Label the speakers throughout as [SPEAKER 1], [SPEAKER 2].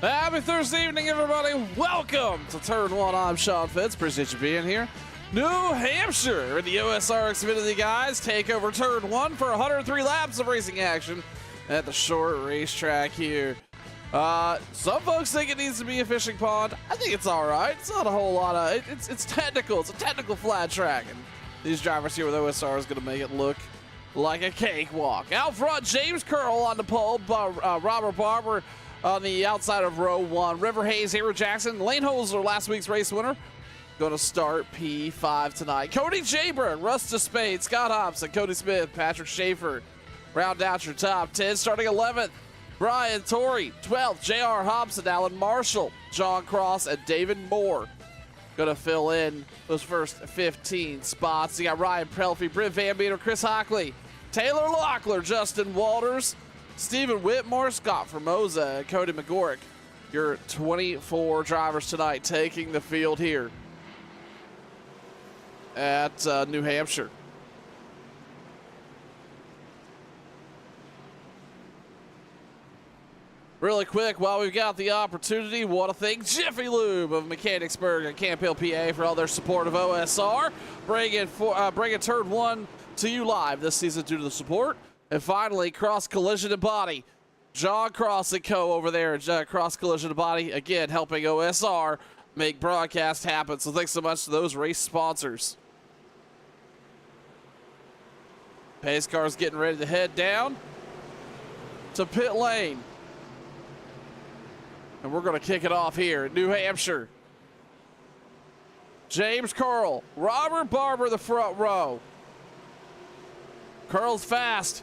[SPEAKER 1] Happy Thursday evening, everybody. Welcome to Turn 1. I'm Sean Fitz. Appreciate you being here. New Hampshire in the OSR Xfinity, guys. Take over Turn 1 for 103 laps of racing action at the short racetrack here. Some folks think it needs to be a fishing pond. I think it's all right. It's not a whole lot of... It's technical. It's a technical flat track. And these drivers here with OSR is going to make it look like a cakewalk. Out front, James Curl on the pole. Robert Barber on the outside of row 1. River Hayes, Hero Jackson, Lane Holzer, last week's race winner, going to start P5 tonight. Cody Jaber, Russ Spade, Scott Hobson, Cody Smith, Patrick Schaefer round out your top 10. Starting 11th, Brian Torrey. 12th, J.R. Hobson, Alan Marshall, John Cross, and David Moore going to fill in those first 15 spots. You got Ryan Prelfy, Britt Van Meter, Chris Hockley, Taylor Locklear, Justin Walters, Stephen Whitmore, Scott Formosa, Cody McGorrick. Your 24 drivers tonight taking the field here at New Hampshire. Really quick, while we've got the opportunity, want to thank Jiffy Lube of Mechanicsburg and Camp Hill, PA for all their support of OSR. Bringing Turn 1 to you live this season due to the support. And finally, Cross Collision and Body. John Cross and Co. over there at Cross Collision and Body, again, helping OSR make broadcast happen. So thanks so much to those race sponsors. Pace car's getting ready to head down to pit lane. And we're going to kick it off here at New Hampshire. James Curl, Robert Barber, the front row. Curl's fast.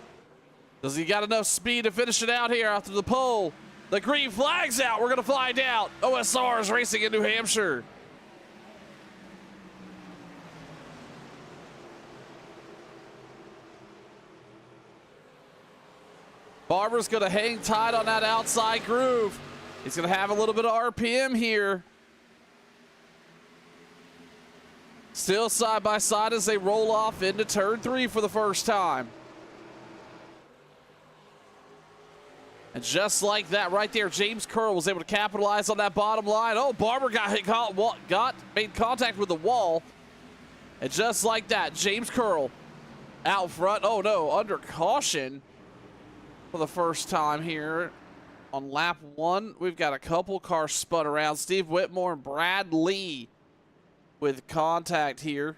[SPEAKER 1] Does he got enough speed to finish it out here after the pole? The green flag's out. We're going to find out. OSR is racing in New Hampshire. Barber's going to hang tight on that outside groove. He's going to have a little bit of RPM here. Still side by side as they roll off into turn 3 for the first time. And just like that right there, James Curl was able to capitalize on that bottom line. Oh, Barber made contact with the wall. And just like that, James Curl out front. Oh no, under caution for the first time here on lap 1. We've got a couple cars spun around. Steve Whitmore and Brad Lee with contact here.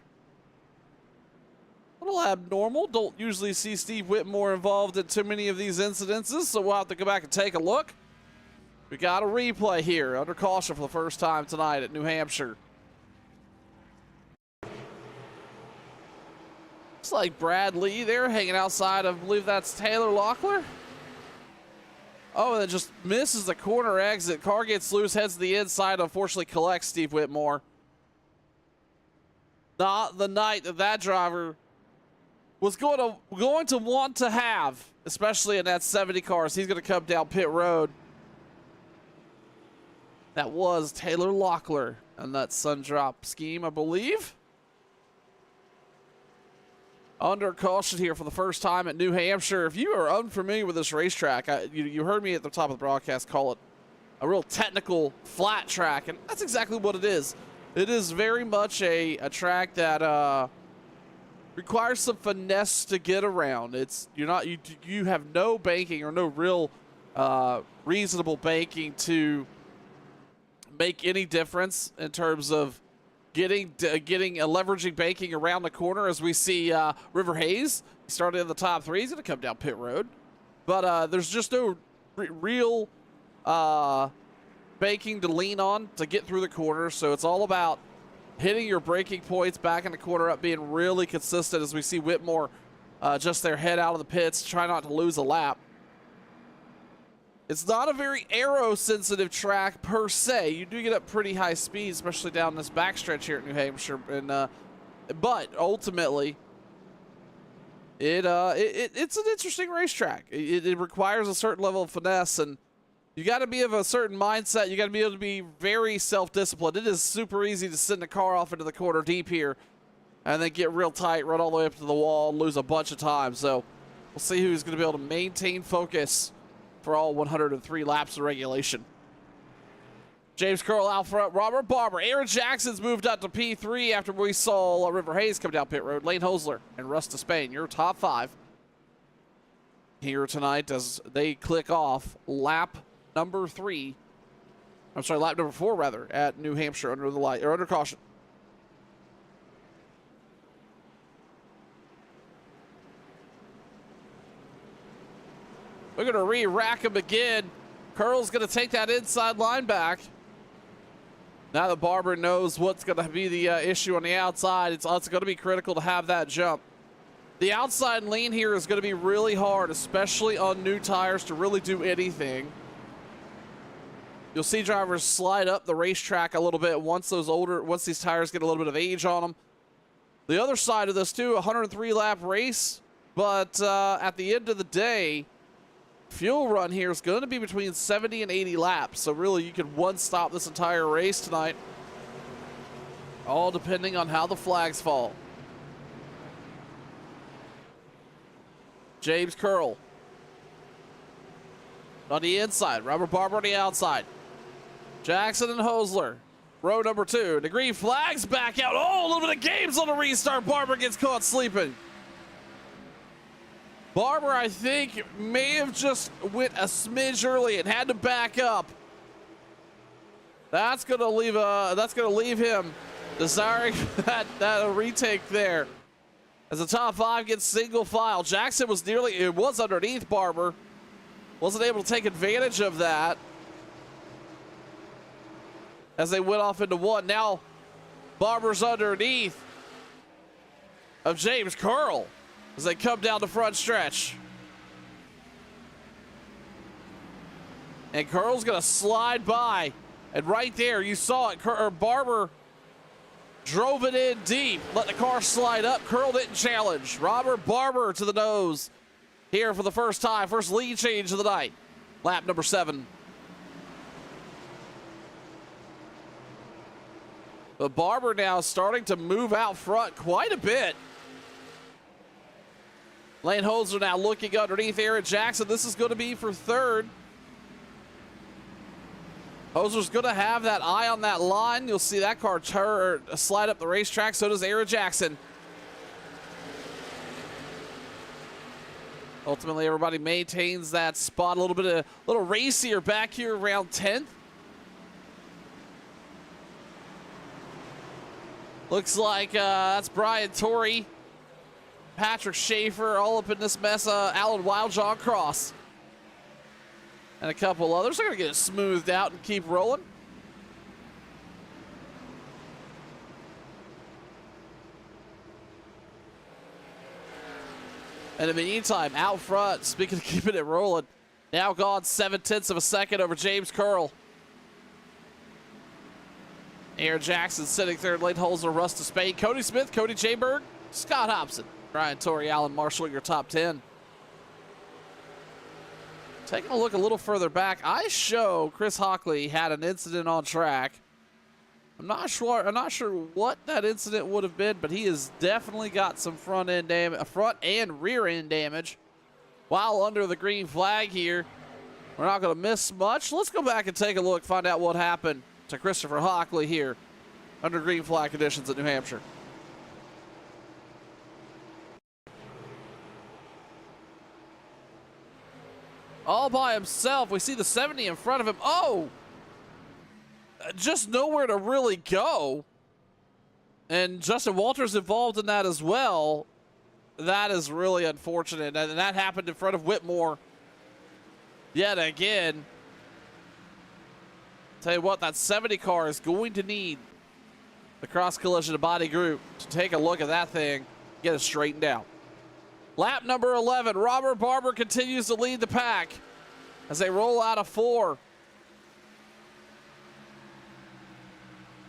[SPEAKER 1] A little abnormal. Don't usually see Steve Whitmore involved in too many of these incidences, so we'll have to go back and take a look. We got a replay here under caution for the first time tonight at New Hampshire. Looks like Brad Lee there hanging outside of, I believe that's Taylor Locklear. Oh, and it just misses the corner exit. Car gets loose, heads to the inside, unfortunately collects Steve Whitmore. Not the night that driver was going to want to have, especially in that 70 cars. He's going to come down pit road. That was Taylor Locklear and that sun drop scheme, I believe. Under caution here for the first time at New Hampshire. If you are unfamiliar with this racetrack, you heard me at the top of the broadcast call it a real technical flat track, and that's exactly what it is. It is very much a track that requires some finesse to get around. You have no banking or no real reasonable banking to make any difference in terms of leveraging banking around the corner. As we see River Hayes, he started in the top 3. He's going to come down pit road, but there's just no real banking to lean on to get through the corner. So it's all about hitting your braking points back in the corner up, being really consistent, as we see Whitmore just their head out of the pits, try not to lose a lap. It's not a very aero-sensitive track per se. You do get up pretty high speed, especially down this backstretch here at New Hampshire. And but ultimately, it's an interesting racetrack. It requires a certain level of finesse, and you got to be of a certain mindset. You got to be able to be very self-disciplined. It is super easy to send the car off into the corner deep here and then get real tight, run all the way up to the wall, and lose a bunch of time. So we'll see who's going to be able to maintain focus for all 103 laps of regulation. James Curl out front, Robert Barber. Aaron Jackson's moved up to P3 after we saw River Hayes come down pit road. Lane Hosler and Russ Despain, your top 5 here tonight as they click off lap number 3. I'm sorry, lap number 4 rather, at New Hampshire under the light or under caution. We're going to re-rack him again. Curl's going to take that inside line back. Now that Barber knows what's going to be the issue on the outside, it's going to be critical to have that jump. The outside lean here is going to be really hard, especially on new tires, to really do anything. You'll see drivers slide up the racetrack a little bit once these tires get a little bit of age on them. The other side of this too, a 103 lap race, but at the end of the day, fuel run here is going to be between 70 and 80 laps. So really you could one-stop this entire race tonight, all depending on how the flags fall. James Curl on the inside, Robert Barber on the outside. Jackson and Hosler, row number 2. The green flag's back out. Oh, a little bit of games on the restart. Barber gets caught sleeping. Barber, I think, may have just went a smidge early and had to back up. That's gonna leave him desiring that retake there. As the top 5 gets single file. Jackson was underneath Barber. Wasn't able to take advantage of that as they went off into 1. Now Barber's underneath of James Curl as they come down the front stretch. And Curl's gonna slide by. And right there, you saw it, Barber drove it in deep, let the car slide up. Curl didn't challenge. Robert Barber to the nose here for the first time. First lead change of the night. Lap number 7. But Barber now starting to move out front quite a bit. Lane Hosler now looking underneath Aaron Jackson. This is going to be for 3rd. Hosler's going to have that eye on that line. You'll see that car slide up the racetrack. So does Aaron Jackson. Ultimately, everybody maintains that spot. A little racier back here around 10th. Looks like that's Brian Torrey, Patrick Schaefer, all up in this mess. Alan Wild, John Cross, and a couple others. They're going to get it smoothed out and keep rolling. And in the meantime, out front, speaking of keeping it rolling, now gone 0.7 of a second over James Curl. Aaron Jackson sitting 3rd, Lane Hosler, Russ Despain, Cody Smith, Cody Jayberg, Scott Hobson, Brian Torrey, Alan Marshall, your top 10. Taking a look a little further back, I show Chris Hockley had an incident on track. I'm not sure what that incident would have been, but he has definitely got some front and rear end damage while under the green flag here. We're not going to miss much. Let's go back and take a look, find out what happened to Christopher Hockley here under green flag conditions at New Hampshire. All by himself. We see the 70 in front of him. Oh! Just nowhere to really go. And Justin Walters involved in that as well. That is really unfortunate. And that happened in front of Whitmore yet again. Tell you what, that 70 car is going to need the cross collision to body group to take a look at that thing, get it straightened out. Lap number 11, Robert Barber continues to lead the pack as they roll out of 4.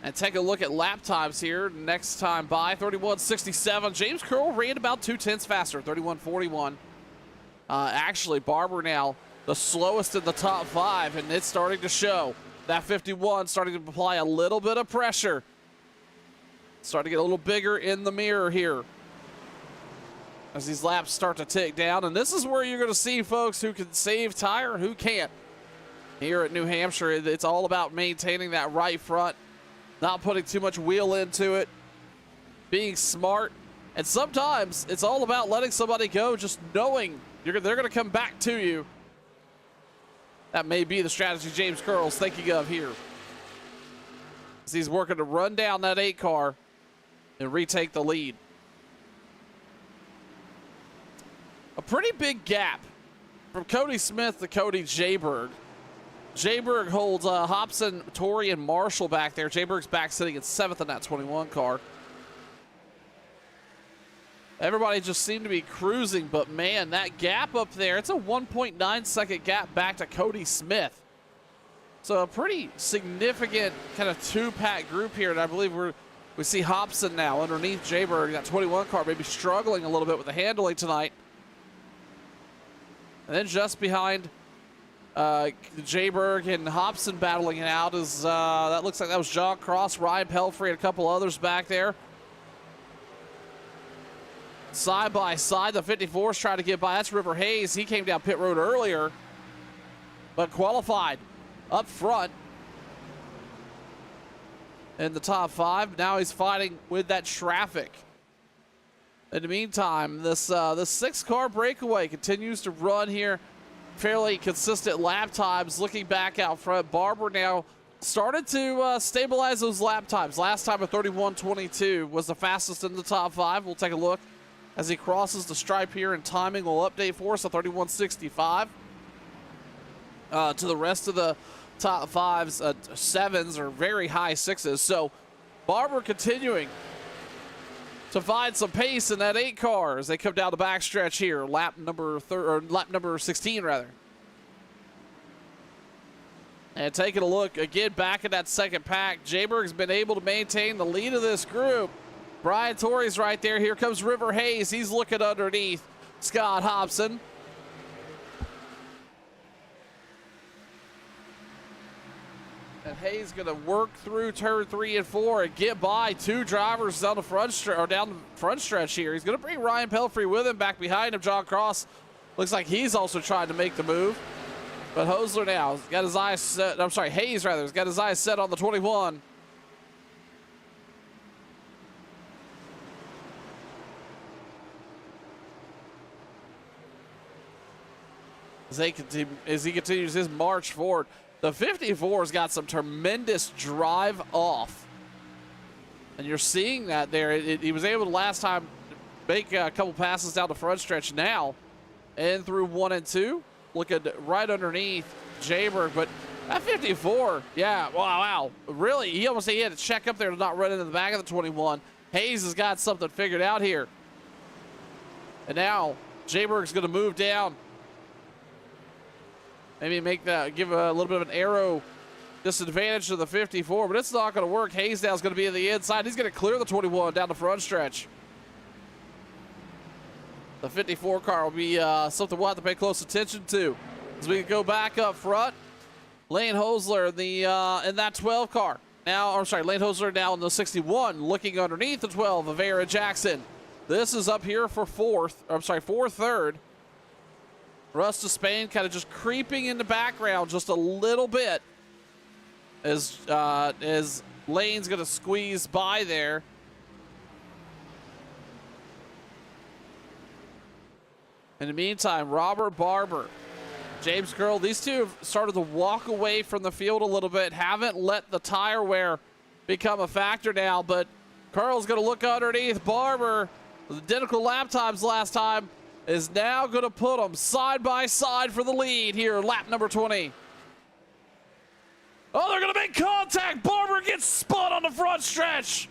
[SPEAKER 1] And take a look at lap times here. Next time by, 31:67. James Curl ran about 0.2 faster, 31:41. Actually, Barber now the slowest in the top 5, and it's starting to show. That 51 starting to apply a little bit of pressure. Starting to get a little bigger in the mirror here as these laps start to tick down. And this is where you're going to see folks who can save tire and who can't. Here at New Hampshire, it's all about maintaining that right front, not putting too much wheel into it, being smart, and sometimes it's all about letting somebody go, just knowing they're going to come back to you. That may be the strategy James Curl's thinking of here, as he's working to run down that 8 car and retake the lead. A pretty big gap from Cody Smith to Cody Jayberg. Jayberg holds Hobson, Torrey, and Marshall back there. Jayberg's back sitting at 7th in that 21 car. Everybody just seemed to be cruising, but man, that gap up there, it's a 1.9 second gap back to Cody Smith. So a pretty significant kind of 2-pack group here, and I believe we see Hobson now underneath Jayberg. That 21 car maybe struggling a little bit with the handling tonight. And then just behind Jayberg and Hobson battling it out is, that looks like that was John Cross, Ryan Pelfrey, and a couple others back there. Side by side, the 54's trying to get by. That's River Hayes. He came down pit road earlier, but qualified up front in the top 5. Now he's fighting with that traffic. In the meantime, this 6-car breakaway continues to run here. Fairly consistent lap times. Looking back out front, Barber now started to stabilize those lap times. Last time a 31:22 was the fastest in the top 5. We'll take a look as he crosses the stripe here, and timing will update for us, a 31:65. To the rest of the top 5s, 7s or very high 6s. So Barber continuing to find some pace in that 8 car as they come down the backstretch here, lap number 16 rather. And taking a look again back at that second pack, Jayberg's been able to maintain the lead of this group. Brian Torrey's right there. Here comes River Hayes. He's looking underneath Scott Hobson. And Hayes going to work through turn 3 and 4 and get by 2 drivers down the front stretch here. He's going to bring Ryan Pelfrey with him. Back behind him, John Cross looks like he's also trying to make the move. But Hosler now has got his eyes set. I'm sorry, Hayes rather has got his eyes set on the 21. As he continues his march forward. The 54's got some tremendous drive off. And you're seeing that there. He was able to last time make a couple passes down the front stretch now. And through 1 and 2. Looking right underneath Jayberg. But that 54, yeah, wow. Really, he almost had to check up there to not run into the back of the 21. Hayes has got something figured out here. And now Jayberg's going to move down. Maybe give a little bit of an aero disadvantage to the 54, but it's not going to work. Hayesdale's going to be in the inside. He's going to clear the 21 down the front stretch. The 54 car will be something we'll have to pay close attention to. As we go back up front, Lane Hosler in that 12 car. Lane Hosler now in the 61, looking underneath the 12 of Aaron Jackson. This is up here for for third. Russ to Spain kind of just creeping in the background just a little bit as Lane's going to squeeze by there. In the meantime, Robert Barber, James Curl, these two have started to walk away from the field a little bit, haven't let the tire wear become a factor now, but Curl's going to look underneath Barber. The identical lap times last time is now going to put them side by side for the lead here, lap number 20. Oh, they're going to make contact. Barber gets spun on the front stretch.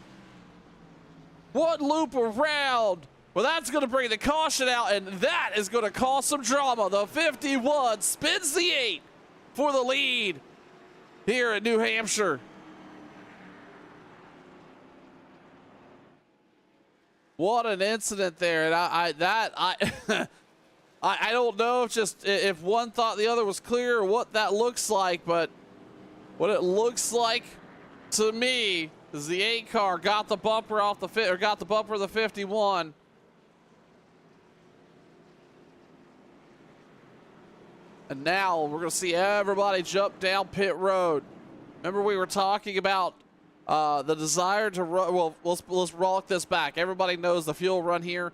[SPEAKER 1] One loop around. Well, that's going to bring the caution out, and that is going to cause some drama. The 51 spins the 8 for the lead here in New Hampshire. What an incident there, and I don't know if one thought the other was clear or what that looks like, but what it looks like to me is the 8 car got the bumper off the got the bumper of the 51. And now we're going to see everybody jump down pit road. Remember we were talking about the desire to run. Well, let's roll this back. Everybody knows the fuel run here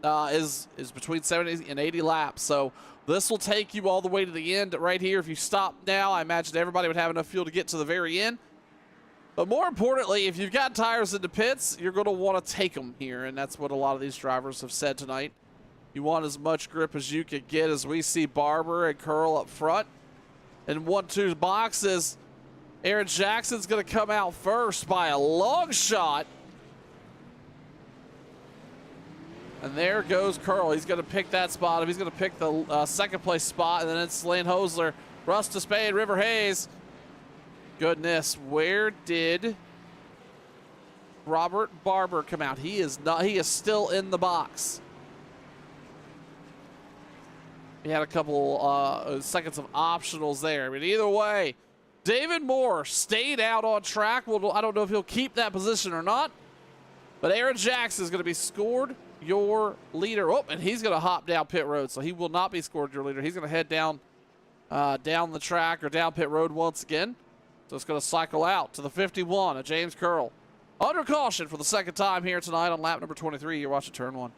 [SPEAKER 1] is between 70 and 80 laps. So this will take you all the way to the end right here. If you stop now, I imagine everybody would have enough fuel to get to the very end. But more importantly, if you've got tires in the pits, you're going to want to take them here. And that's what a lot of these drivers have said tonight. You want as much grip as you could get, as we see Barber and Curl up front. And 1-2 boxes. Aaron Jackson's going to come out first by a long shot. And there goes Curl. He's going to pick that spot. He's going to pick the second place spot. And then it's Lane Hosler, Russ Despay, and River Hayes. Goodness, where did Robert Barber come out? He is not. He is still in the box. He had a couple seconds of optionals there. But either way, David Moore stayed out on track. Well, I don't know if he'll keep that position or not. But Aaron Jackson is going to be scored your leader. Oh, and he's going to hop down pit road. So he will not be scored your leader. He's going to head down the track or down pit road once again. So it's going to cycle out to the 51 of James Curl. Under caution for the second time here tonight on lap number 23. You're watching Turn 1.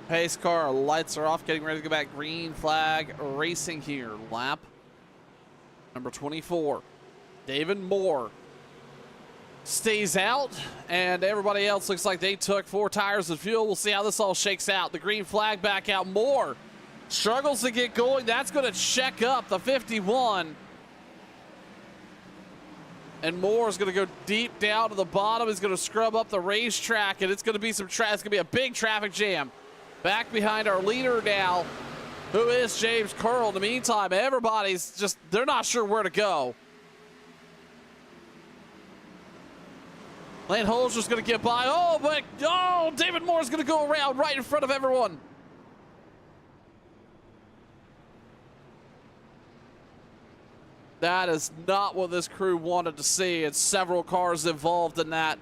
[SPEAKER 1] Pace car lights are off, getting ready to go back. Green flag racing here. Lap number 24. David Moore stays out, and everybody else looks like they took 4 tires of fuel. We'll see how this all shakes out. The green flag back out. Moore struggles to get going. That's going to check up the 51. And Moore is going to go deep down to the bottom. He's going to scrub up the racetrack, and it's going to be some it's going to be a big traffic jam. Back behind our leader now, who is James Curl. In the meantime, everybody's just, they're not sure where to go. Lane Holzer's going to get by. Oh, but, oh, David Moore's going to go around right in front of everyone. That is not what this crew wanted to see. It's several cars involved in that.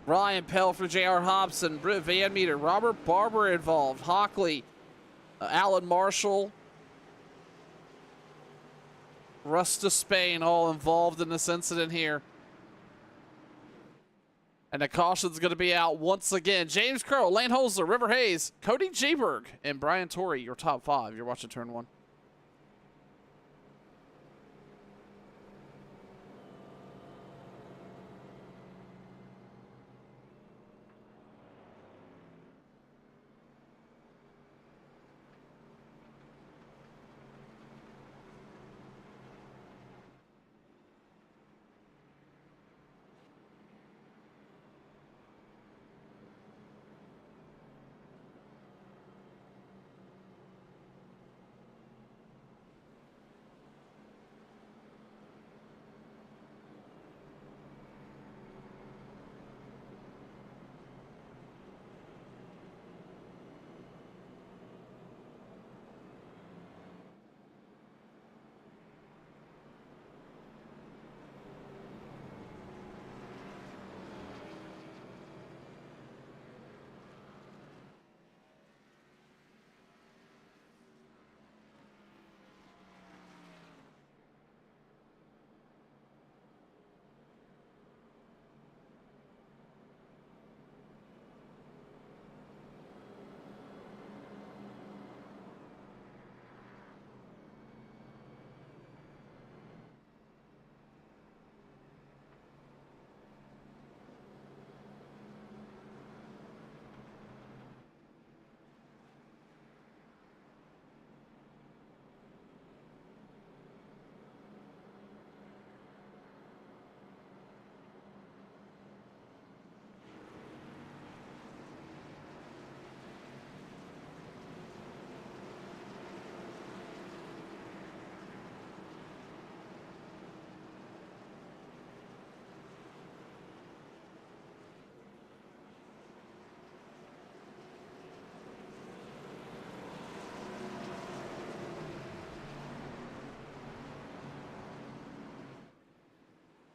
[SPEAKER 1] Ryan Pelfrey, J.R. Hobson, Britt Van Meter, Robert Barber involved, Hockley, Alan Marshall, Russ Spain, all involved in this incident here. And the caution's going to be out once again. James Curl, Lane Holzer, River Hayes, Cody Gberg, and Brian Torrey, your top 5. You're watching Turn 1.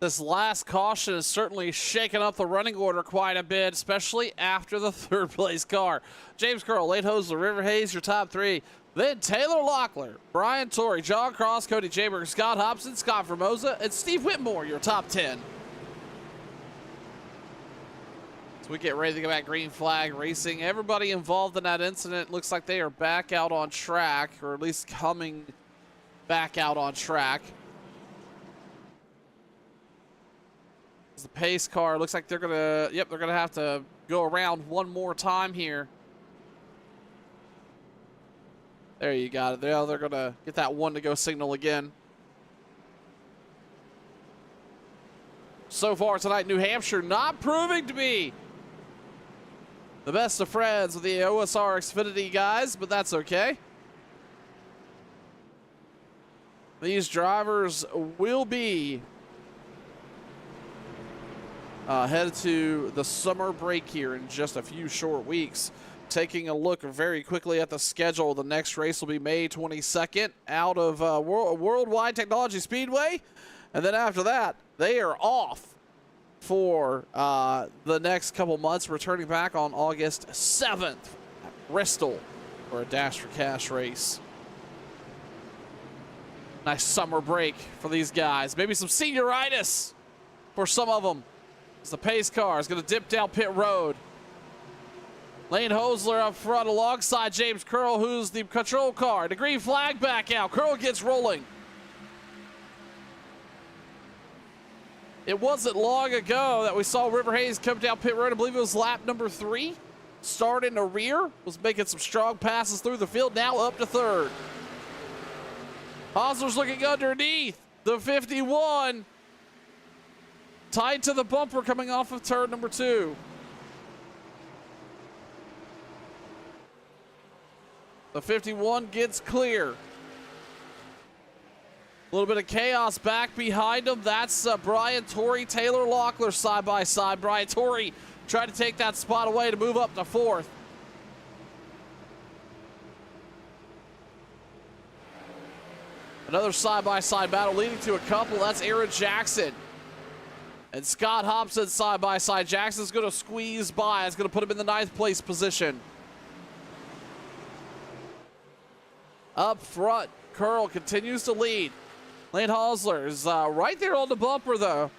[SPEAKER 1] This last caution has certainly shaken up the running order quite a bit, especially after the third place car. James Curl, Lane Hosler, River Hayes, your top three. Then Taylor Locklear, Brian Torrey, John Cross, Cody Jaber, Scott Hobson, Scott Formosa, and Steve Whitmore, your top 10. So we get ready to go back green flag racing. Everybody involved in that incident looks like they are back out on track, or at least coming back out on track. The pace car looks like they're gonna, they're gonna have to go around one more time here. There you got it. They're gonna get that one to go signal again. So far tonight, New Hampshire not proving to be the best of friends with the OSR Xfinity guys, but that's okay. These drivers will be headed to the summer break here in just a few short weeks. Taking a look very quickly at the schedule, the next race will be May 22nd out of Worldwide Technology Speedway. And then after that, they are off for the next couple months, returning back on August 7th at Bristol for a Dash for Cash race. Nice summer break for these guys. Maybe some senioritis for some of them. The pace car is going to dip down pit road. Lane Hosler up front alongside James Curl, who's the control car. The green flag back out. Curl gets rolling. It wasn't long ago that we saw River Hayes come down pit road. I believe it was lap number 3. Start in the rear. Was making some strong passes through the field. Now up to third. Hosler's looking underneath the 51. Tied to the bumper coming off of turn number 2. The 51 gets clear. A little bit of chaos back behind him. That's Brian Torrey, Taylor Locklear side by side. Brian Torrey tried to take that spot away to move up to 4th. Another side-by-side battle leading to a couple. That's Aaron Jackson and Scott Hobson side-by-side. Jackson's going to squeeze by. It's going to put him in the 9th place position. Up front, Curl continues to lead. Lane Hosler is right there on the bumper, though.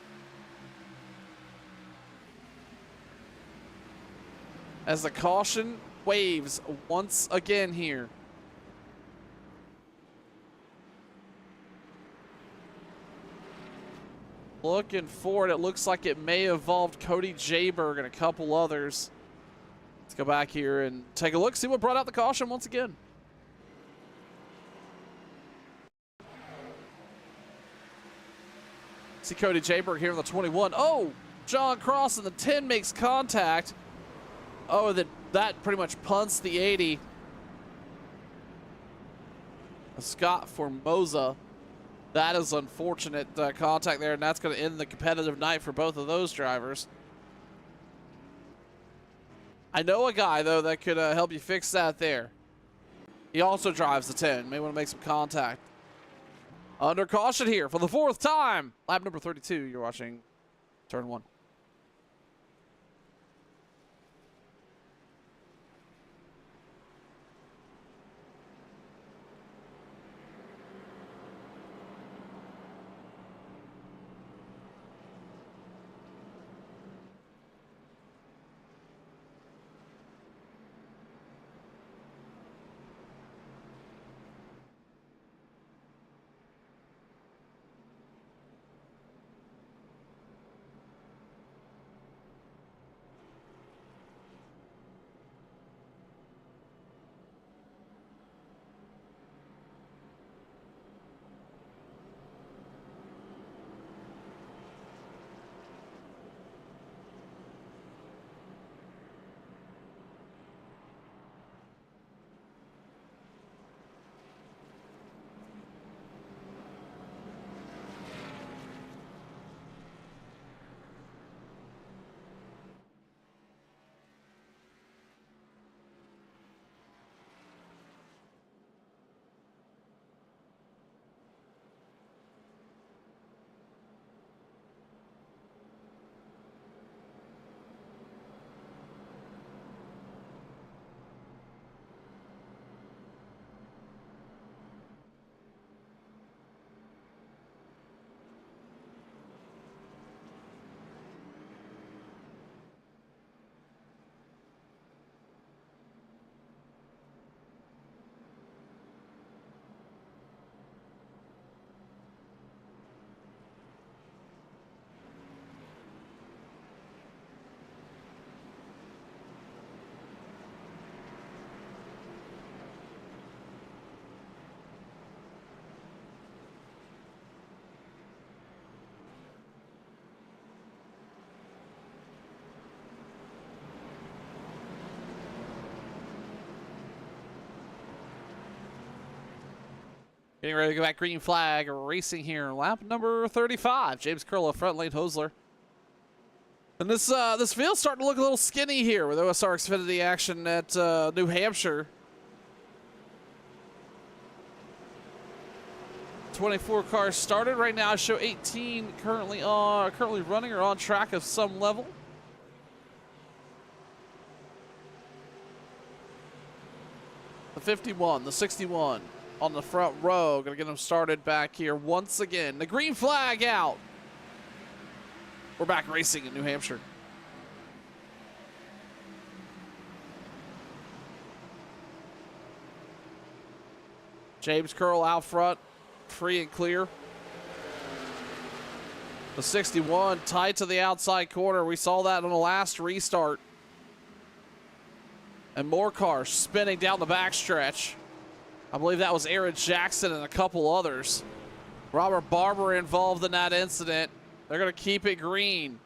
[SPEAKER 1] As the caution waves once again here. Looking forward, it looks like it may have involved Cody Jaberg and a couple others. Let's go back here and take a look, see what brought out the caution once again. See Cody Jaberg here in the 21. Oh, John Cross in the 10 makes contact. Oh, that pretty much punts the 80. Scott Formosa. That is unfortunate contact there, and that's going to end the competitive night for both of those drivers. I know a guy, though, that could help you fix that there. He also drives the 10. May want to make some contact. Under caution here for the 4th time. Lap number 32, you're watching turn 1. Getting ready to go back green flag racing here. Lap number 35. James Curl front lane, Hosler. And this field's starting to look a little skinny here with OSR Xfinity action at New Hampshire. 24 cars started right now. I show 18 currently running or on track of some level. The 51, the 61 on the front row. Gonna get them started back here once again. The green flag out. We're back racing in New Hampshire. James Curl out front, free and clear. The 61 tight to the outside corner. We saw that on the last restart. And more cars spinning down the backstretch. I believe that was Aaron Jackson and a couple others. Robert Barber involved in that incident. They're going to keep it green.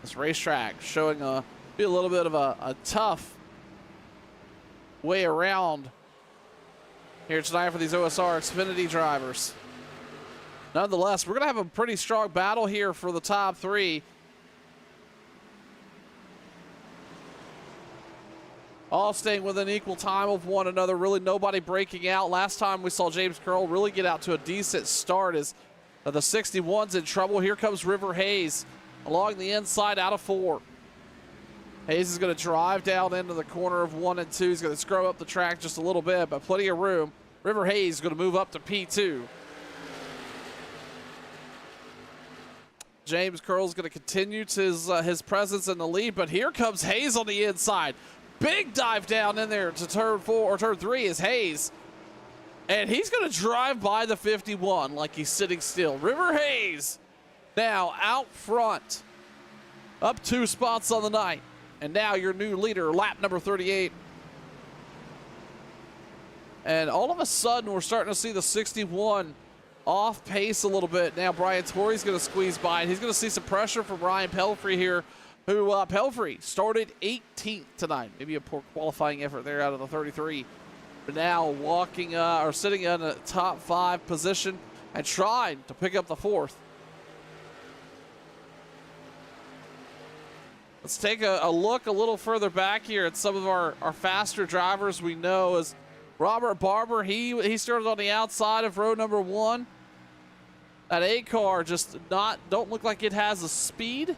[SPEAKER 1] This racetrack showing be a little bit of a tough way around here tonight for these OSR Xfinity drivers. Nonetheless, we're going to have a pretty strong battle here for the top three. All staying within equal time of one another. Really nobody breaking out. Last time we saw James Curl really get out to a decent start as the 61's in trouble. Here comes River Hayes along the inside out of 4. Hayes is going to drive down into the corner of 1 and 2. He's going to scrub up the track just a little bit, but plenty of room. River Hayes is going to move up to P2. James Curl is going to continue to his presence in the lead, but here comes Hayes on the inside. Big dive down in there to turn 4 or turn 3 is Hayes. And he's going to drive by the 51 like he's sitting still. River Hayes now out front. Up 2 spots on the night. And now your new leader, lap number 38. And all of a sudden, we're starting to see the 61 off pace a little bit. Now Brian Torrey's going to squeeze by. And he's going to see some pressure from Ryan Pelfrey here, who Pelfrey started 18th tonight. Maybe a poor qualifying effort there out of the 33. But now walking or sitting in a top 5 position and trying to pick up the 4th. Let's take a look a little further back here at some of our faster drivers we know. As Robert Barber, he started on the outside of row number 1. That 8 car just don't look like it has the speed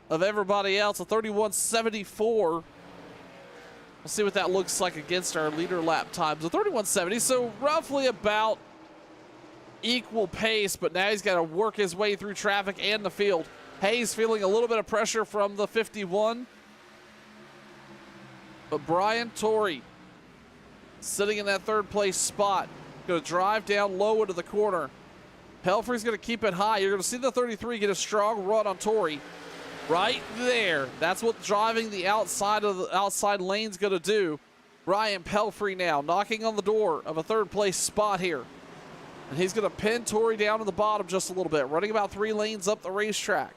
[SPEAKER 1] of everybody else. A 31.74. We'll see what that looks like against our leader lap times. A 31.70, so roughly about equal pace, but now he's got to work his way through traffic and the field. Hayes feeling a little bit of pressure from the 51. But Brian Torrey sitting in that 3rd place spot. Going to drive down low into the corner. Pelfrey's going to keep it high. You're going to see the 33 get a strong run on Torrey. Right there. That's what driving the outside of the outside lane's going to do. Ryan Pelfrey now knocking on the door of a 3rd place spot here. And he's going to pin Torrey down to the bottom just a little bit, running about 3 lanes up the racetrack.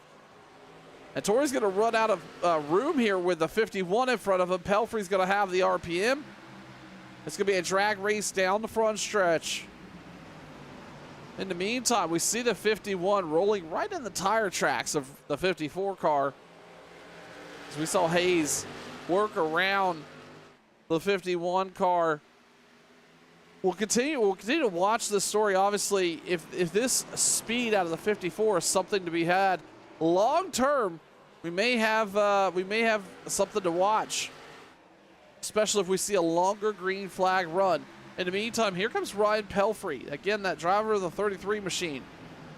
[SPEAKER 1] And Torrey's going to run out of room here with the 51 in front of him. Pelfrey's going to have the RPM. It's going to be a drag race down the front stretch. In the meantime, we see the 51 rolling right in the tire tracks of the 54 car. As we saw Hayes work around the 51 car. We'll continue to watch this story. Obviously, if this speed out of the 54 is something to be had long term, we may have something to watch, especially if we see a longer green flag run. In the meantime, here comes Ryan Pelfrey. Again, that driver of the 33 machine,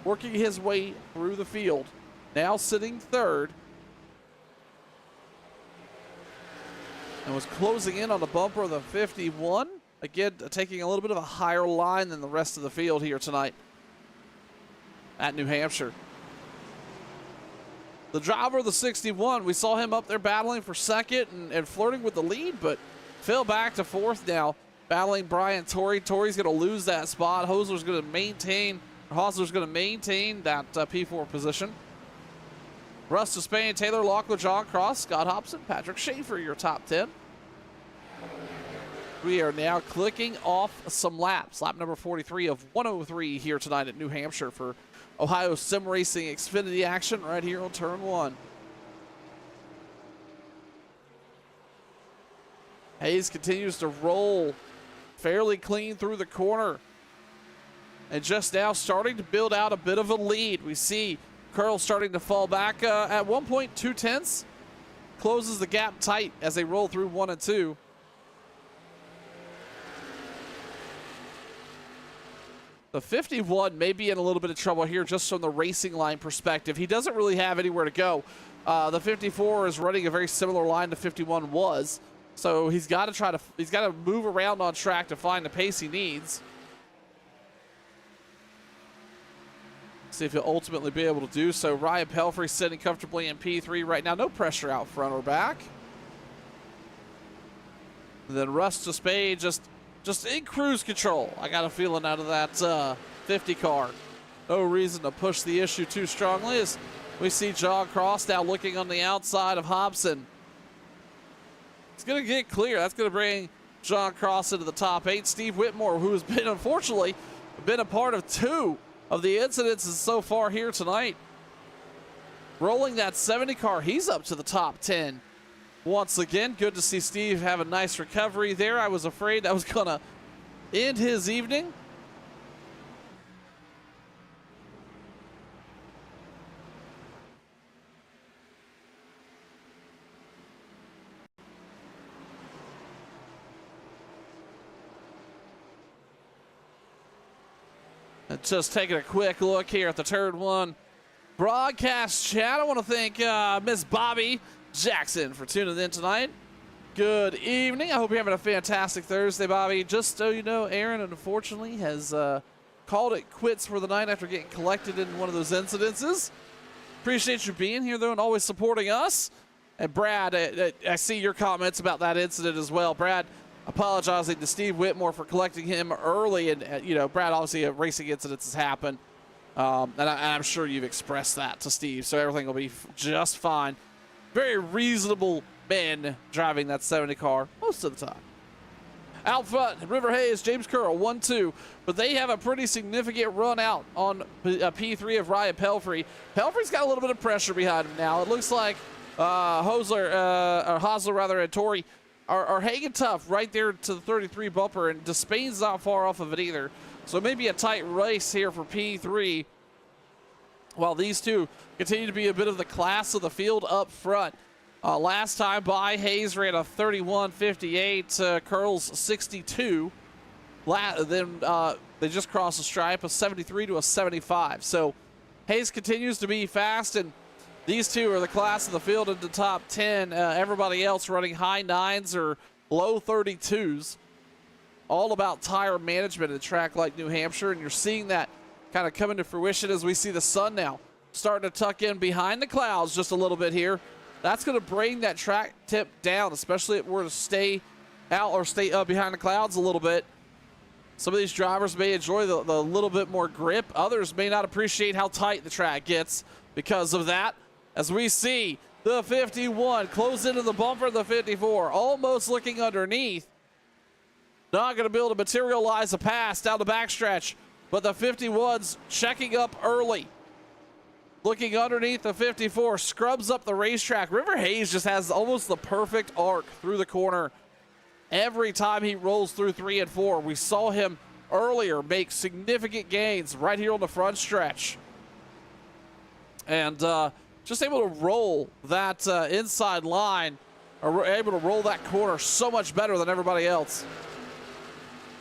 [SPEAKER 1] working his way through the field. Now sitting 3rd. And was closing in on the bumper of the 51. Again, taking a little bit of a higher line than the rest of the field here tonight at New Hampshire. The driver of the 61, we saw him up there battling for 2nd and flirting with the lead, but fell back to 4th now. Battling Brian Torrey. Torrey's going to lose that spot. Hosler's going to maintain that P4 position. Russ Despain, Taylor Lockwood, John Cross, Scott Hobson, Patrick Schaefer, your top 10. We are now clicking off some laps. Lap number 43 of 103 here tonight at New Hampshire for Ohio Sim Racing Xfinity action right here on turn 1. Hayes continues to roll fairly clean through the corner. And just now starting to build out a bit of a lead. We see Curl starting to fall back at 1.2 tenths. Closes the gap tight as they roll through 1 and 2. The 51 may be in a little bit of trouble here just from the racing line perspective. He doesn't really have anywhere to go. The 54 is running a very similar line to 51 was. So he's got to move around on track to find the pace he needs. See if he'll ultimately be able to do so. Ryan Pelfrey sitting comfortably in P3 right now. No pressure out front or back. And then Russ to Spade just in cruise control. I got a feeling out of that 50 car. No reason to push the issue too strongly as we see John Cross now looking on the outside of Hobson. It's going to get clear. That's going to bring John Cross into the top 8. Steve Whitmore, who has been, unfortunately, been a part of 2 of the incidences so far here tonight. Rolling that 70 car, he's up to the top 10. Once again, good to see Steve have a nice recovery there. I was afraid that was going to end his evening. And just taking a quick look here at the turn 1 broadcast chat. I want to thank Miss Bobby Jackson for tuning in tonight. Good evening. I hope you're having a fantastic Thursday, Bobby. Just so you know, Aaron unfortunately has called it quits for the night after getting collected in one of those incidences. Appreciate you being here, though, and always supporting us. And Brad, I see your comments about that incident as well. Brad apologizing to Steve Whitmore for collecting him early. And, you know, Brad, obviously, racing incidents has happened. And I'm sure you've expressed that to Steve, so everything will be just fine. Very reasonable men driving that 70 car most of the time. Out front, River Hayes, James Curl, 1-2. But they have a pretty significant run out on P3 of Ryan Pelfrey. Pelfrey's got a little bit of pressure behind him now. It looks like Hosler and Torrey are hanging tough right there to the 33 bumper, and Despain's not far off of it either. So maybe a tight race here for P3, while these two continue to be a bit of the class of the field up front. Last time by, Hayes ran a 31.58, Curl's 62. Then they just crossed the stripe, a 73 to a 75. So Hayes continues to be fast, and these two are the class of the field in the top 10. Everybody else running high 9s or low 32s. All about tire management at a track like New Hampshire, and you're seeing that kind of coming to fruition as we see the sun now starting to tuck in behind the clouds just a little bit here. That's going to bring that track tip down, especially if we're to stay out or stay up behind the clouds a little bit. Some of these drivers may enjoy the little bit more grip. Others may not appreciate how tight the track gets because of that. As we see the 51 close into the bumper of the 54, almost looking underneath. Not going to be able to materialize a pass down the backstretch, but the 51's checking up early. Looking underneath the 54, scrubs up the racetrack. River Hayes just has almost the perfect arc through the corner every time he rolls through 3 and 4. We saw him earlier make significant gains right here on the front stretch. And just able to roll that inside line, or able to roll that corner so much better than everybody else.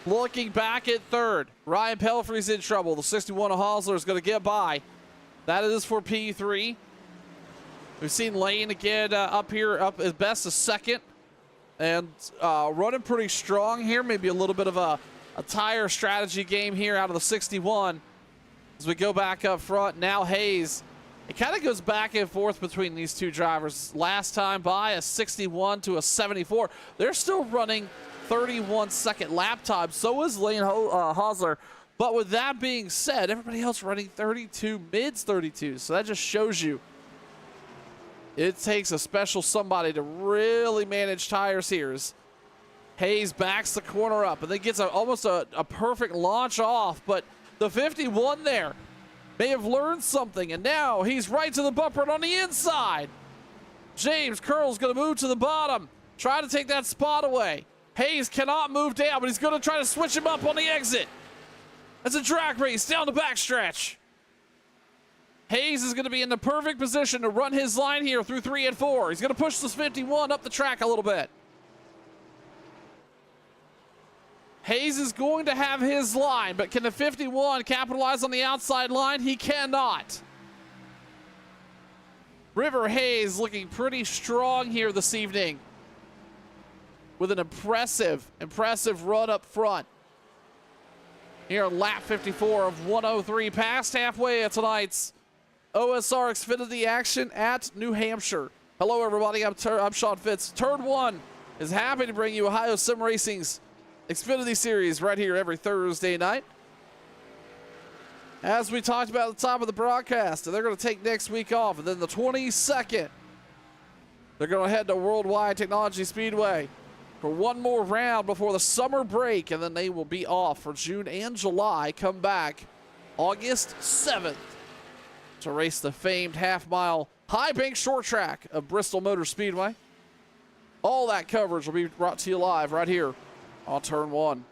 [SPEAKER 1] Looking back at third, Ryan Pelfrey's in trouble. The 61 of Hosler is going to get by. That is for P3. We've seen Lane again up here, up as best as second. And running pretty strong here. Maybe a little bit of a tire strategy game here out of the 61. As we go back up front, now Hayes. It kind of goes back and forth between these two drivers. Last time by, a 61 to a 74. They're still running 31-second lap time. So is Lane Hosler. But with that being said, everybody else running 32, mids 32. So that just shows you it takes a special somebody to really manage tires here. Hayes backs the corner up and then gets almost a perfect launch off, but the 51 there may have learned something, and now he's right to the bumper on the inside. James Curl's going to move to the bottom, try to take that spot away. Hayes cannot move down, but he's going to try to switch him up on the exit. It's a drag race down the backstretch. Hayes is going to be in the perfect position to run his line here through 3 and 4. He's going to push this 51 up the track a little bit. Hayes is going to have his line, but can the 51 capitalize on the outside line? He cannot. River Hayes looking pretty strong here this evening with an impressive run up front. Here on lap 54 of 103, past halfway at tonight's OSR Xfinity action at New Hampshire. Hello, everybody. I'm Sean Fitz. Turn 1 is happy to bring you Ohio Sim Racing's Xfinity Series right here every Thursday night. As we talked about at the top of the broadcast, they're going to take next week off, and then the 22nd, they're going to head to Worldwide Technology Speedway for one more round before the summer break, and then they will be off for June and July. Come back August 7th to race the famed half-mile high bank short track of Bristol Motor Speedway. All that coverage will be brought to you live right here on Turn 1.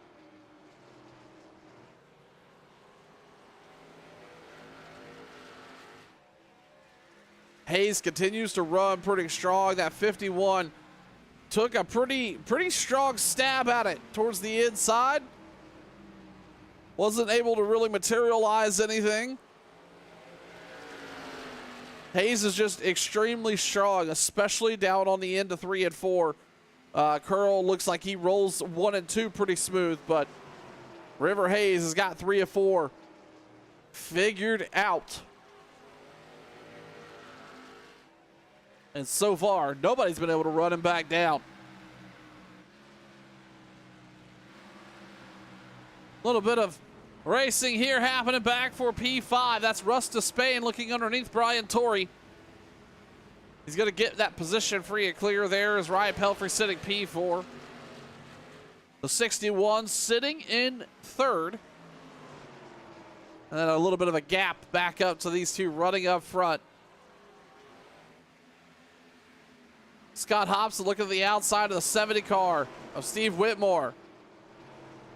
[SPEAKER 1] Hayes continues to run pretty strong. That 51 took a pretty strong stab at it towards the inside. Wasn't able to really materialize anything. Hayes is just extremely strong, especially down on the end of 3 and 4. Curl looks like he rolls 1 and 2 pretty smooth, but River Hayes has got 3 of 4 figured out. And so far, nobody's been able to run him back down. A little bit of racing here happening back for P5. That's Russ Despain looking underneath Brian Torrey. He's going to get that position free and clear there as Ryan Pelfrey sitting P4. The 61 sitting in third. And then a little bit of a gap back up to these two running up front. Scott Hobson looking at the outside of the 70 car of Steve Whitmore.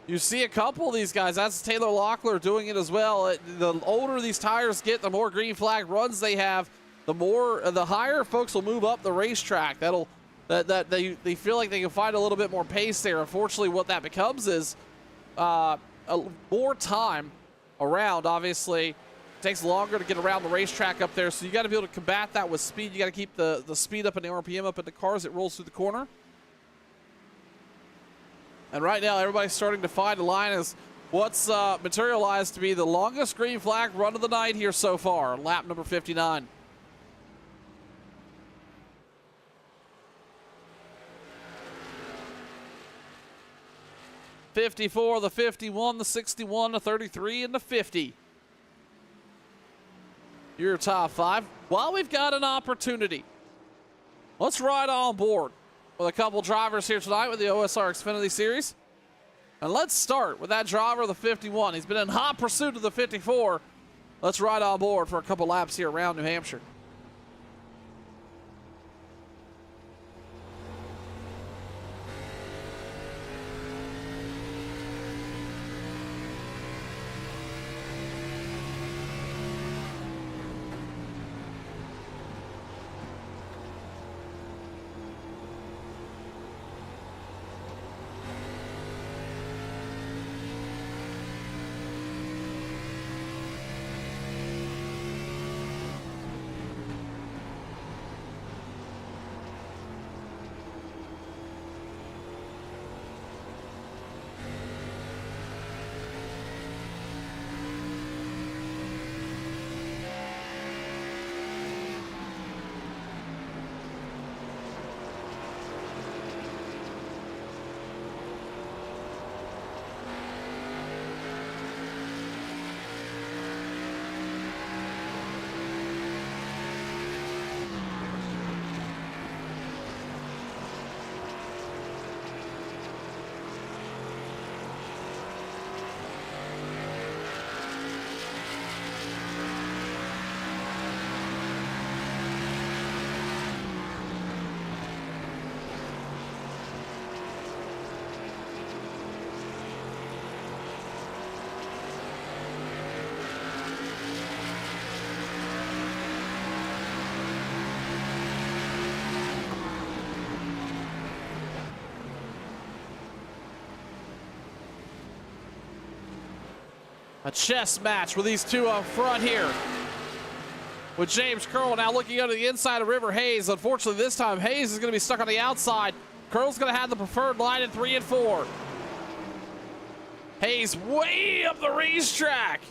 [SPEAKER 1] You see a couple of these guys. That's Taylor Locklear doing it as well. The older these tires get, the more green flag runs they have, the higher folks will move up the racetrack. They feel like they can find a little bit more pace there. Unfortunately, what that becomes is more time around. Obviously, it takes longer to get around the racetrack up there, so you got to be able to combat that with speed. You got to keep the speed up and the RPM up in the car as it rolls through the corner. And right now, everybody's starting to find a line as what's materialized to be the longest green flag run of the night here so far, lap number 59. '54, the 51, the 61, the 33, and the 50. Your top 5. While we've got an opportunity, let's ride on board with a couple drivers here tonight with the OSR Xfinity Series. And let's start with that driver, the 51. He's been in hot pursuit of the 54. Let's ride on board for a couple laps here around New Hampshire. A chess match with these two up front here. With James Curl now looking under the inside of River Hayes. Unfortunately, this time Hayes is going to be stuck on the outside. Curl's going to have the preferred line in 3 and 4. Hayes way up the racetrack.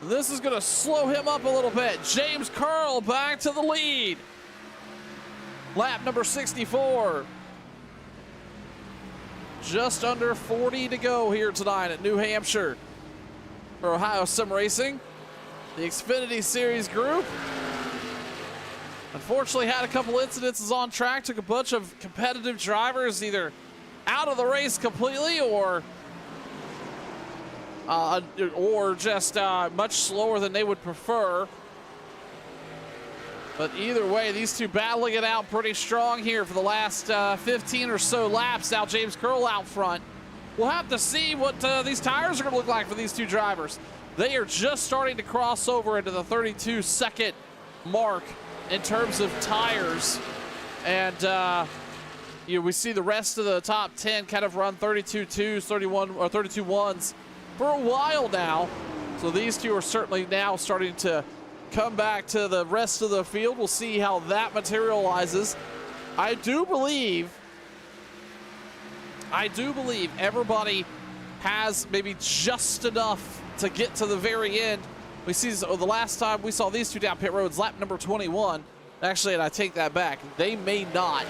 [SPEAKER 1] This is going to slow him up a little bit. James Curl back to the lead. Lap number 64. Just under 40 to go here tonight at New Hampshire for Ohio Sim Racing. The Xfinity Series group unfortunately had a couple incidences on track, took a bunch of competitive drivers either out of the race completely or just much slower than they would prefer. But either way, these two battling it out pretty strong here for the last 15 or so laps. Now James Curl out front. We'll have to see what these tires are going to look like for these two drivers. They are just starting to cross over into the 32-second mark in terms of tires. And we see the rest of the top 10 kind of run 32.2s, 31 or 32.1s for a while now. So these two are certainly now starting to come back to the rest of the field. We'll see how that materializes. I do believe everybody has maybe just enough to get to the very end. We see the last time we saw these two down pit roads, lap number 21. Actually, and I take that back. They may not.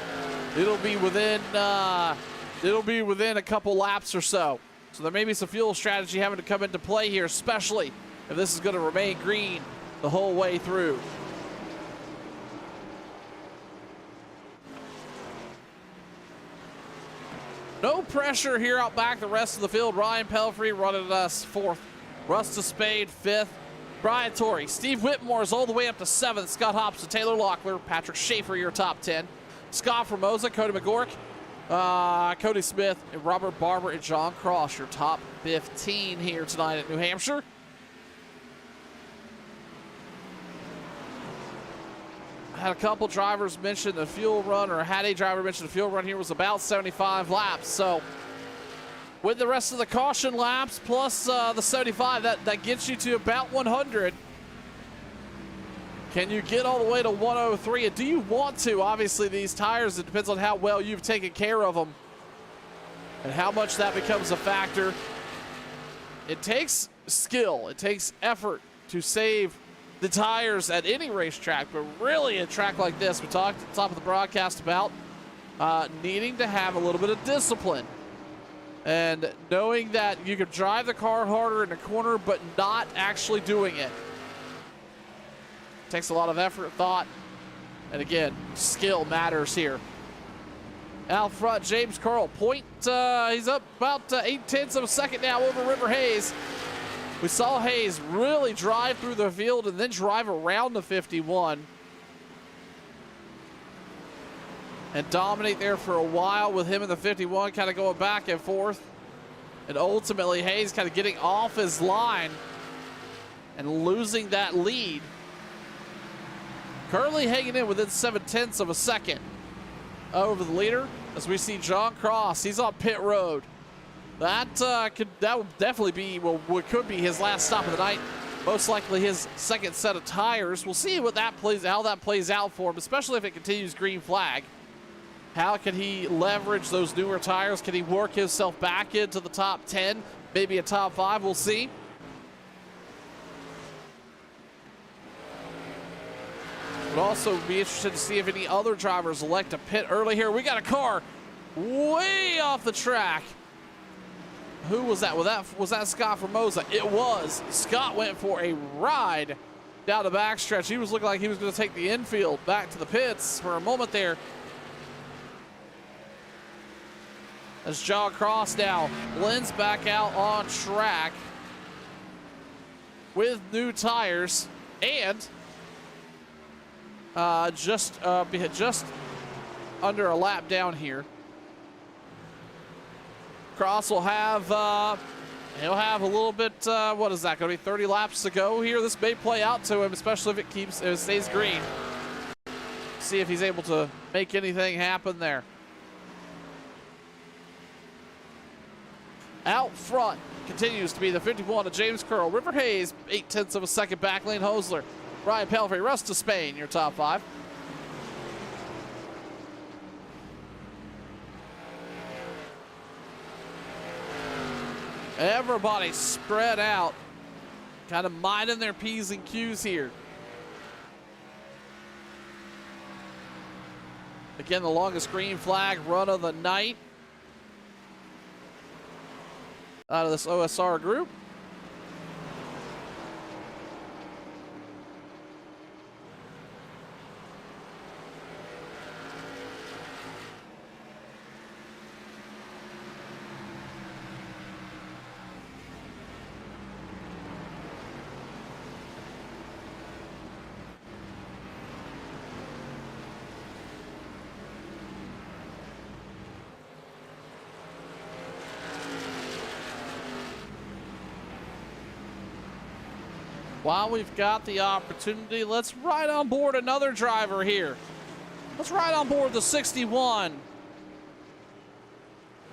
[SPEAKER 1] It'll be within a couple laps or so. So there may be some fuel strategy having to come into play here, especially if this is going to remain green the whole way through. No pressure here out back the rest of the field. Ryan Pelfrey running us 4th. Rusta Spade 5th. Brian Torrey. Steve Whitmore is all the way up to 7th. Scott Hobson, Taylor Locklear, Patrick Schaefer, your top 10. Scott Formosa, Cody McGork, Cody Smith, and Robert Barber, and John Cross, your top 15 here tonight at New Hampshire. I had a couple drivers mention the fuel run, or had a driver mention the fuel run here was about 75 laps. So with the rest of the caution laps plus the 75, that gets you to about 100. Can you get all the way to 103? And do you want to? Obviously, these tires, it depends on how well you've taken care of them and how much that becomes a factor. It takes skill. It takes effort to save the tires at any racetrack, but really a track like this, we talked at the top of the broadcast about needing to have a little bit of discipline and knowing that you could drive the car harder in the corner but not actually doing it. Takes a lot of effort, thought, and again, skill matters here. Out front, James Curl, he's up about 0.8 of a second now over River Hayes. We saw Hayes really drive through the field and then drive around the 51 and dominate there for a while with him in the 51 kind of going back and forth. And ultimately Hayes kind of getting off his line and losing that lead. Currently hanging in within 0.7 of a second over the leader as we see John Cross. He's on pit road. That will definitely be what could be his last stop of the night. Most likely his second set of tires. We'll see how that plays out for him, especially if it continues green flag. How can he leverage those newer tires? Can he work himself back into the top 10? Maybe a top 5, we'll see. Would also be interested to see if any other drivers elect to pit early here. We got a car way off the track. Who was that? Was that Scott Formosa? It was. Scott went for a ride down the backstretch. He was looking like he was going to take the infield back to the pits for a moment there. As John Cross now blends back out on track with new tires and just under a lap down here. Cross will have, he'll have a little bit, what is that, going to be 30 laps to go here? This may play out to him, especially if it stays green. See if he's able to make anything happen there. Out front, continues to be the 51 of James Curl. River Hayes, 0.8 of a second back. Lane Hosler, Ryan Pelfrey, rest of Spain, your top 5. Everybody spread out, kind of minding their P's and Q's here. Again, the longest green flag run of the night out of this OSR group. While we've got the opportunity, let's ride on board another driver here. Let's ride on board the 61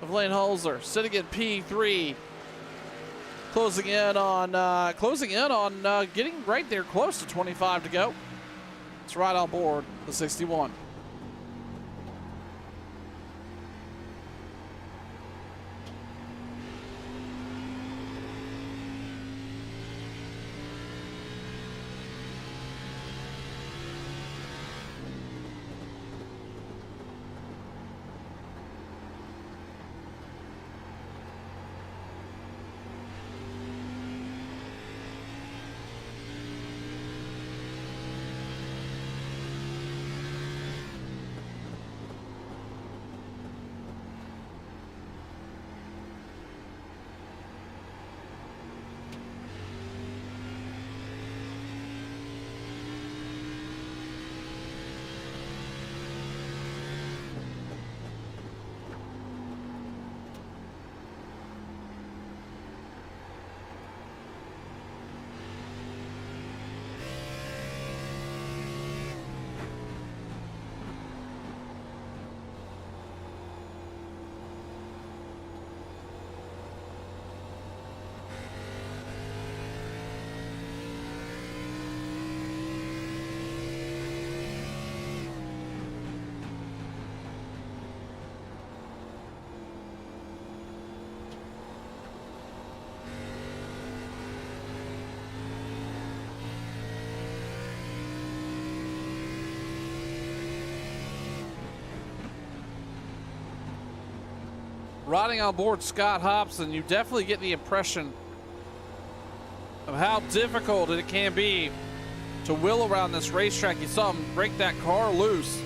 [SPEAKER 1] of Lane Holzer, sitting at P3, closing in on getting right there, close to 25 to go. Let's ride on board the 61. Riding on board Scott Hobson, you definitely get the impression of how difficult it can be to wheel around this racetrack. You saw him break that car loose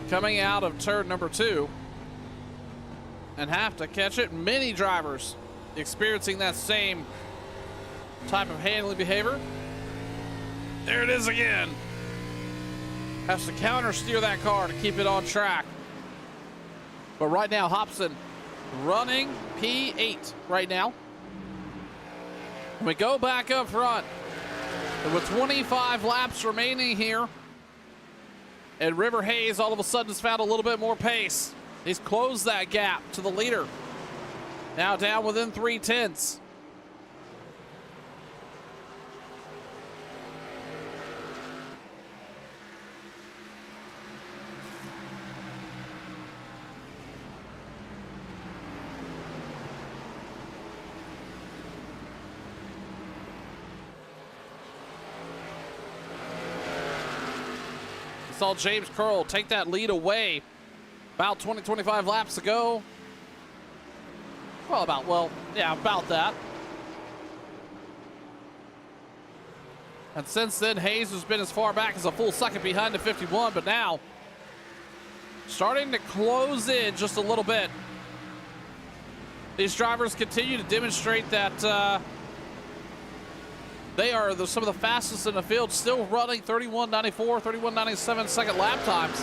[SPEAKER 1] coming out of turn number 2 and have to catch it. Many drivers experiencing that same type of handling behavior. There it is again. Has to counter steer that car to keep it on track. But right now, Hobson running P8 right now. When we go back up front, and with 25 laps remaining here, and River Hayes all of a sudden has found a little bit more pace. He's closed that gap to the leader. Now down within 0.3. Saw James Curl take that lead away about 25 laps ago. About that. And since then, Hayes has been as far back as a full second behind the 51, but now starting to close in just a little bit. These drivers continue to demonstrate that they are some of the fastest in the field, still running 31.94, 31.97 second lap times,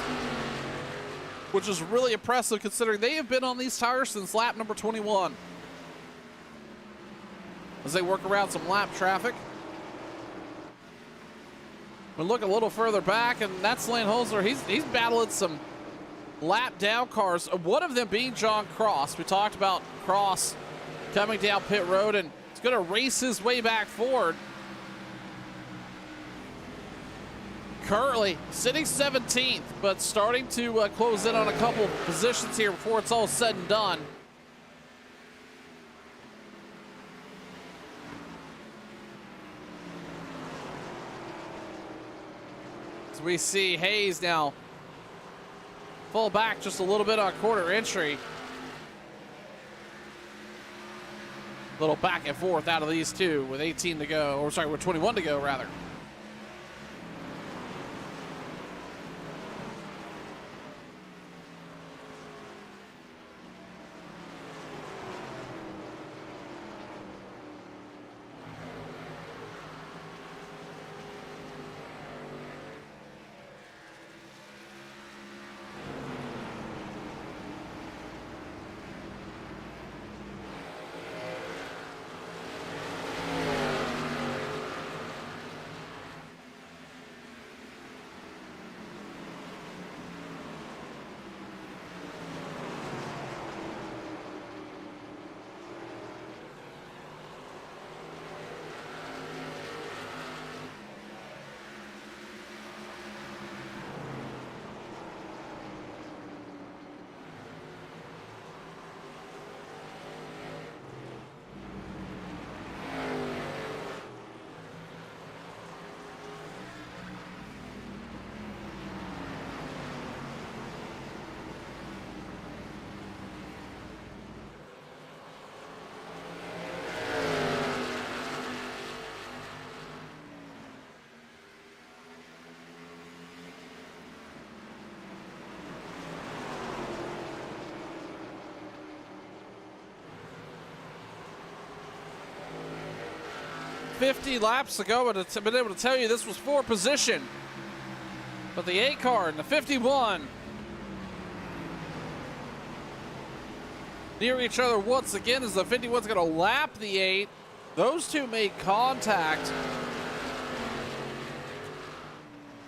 [SPEAKER 1] which is really impressive considering they have been on these tires since lap number 21. As they work around some lap traffic. We look a little further back, and that's Lane Holzer. He's battling some lap down cars, one of them being John Cross. We talked about Cross coming down pit road, and he's going to race his way back forward. Currently sitting 17th, but starting to close in on a couple of positions here before it's all said and done. As we see Hayes now pull back just a little bit on quarter entry. Little back and forth out of these two with 18 to go, or sorry, with 21 to go rather. .50 laps ago, but I've been able to tell you this was for position. But the 8 car and the 51 near each other once again as the 51's going to lap the 8. Those two made contact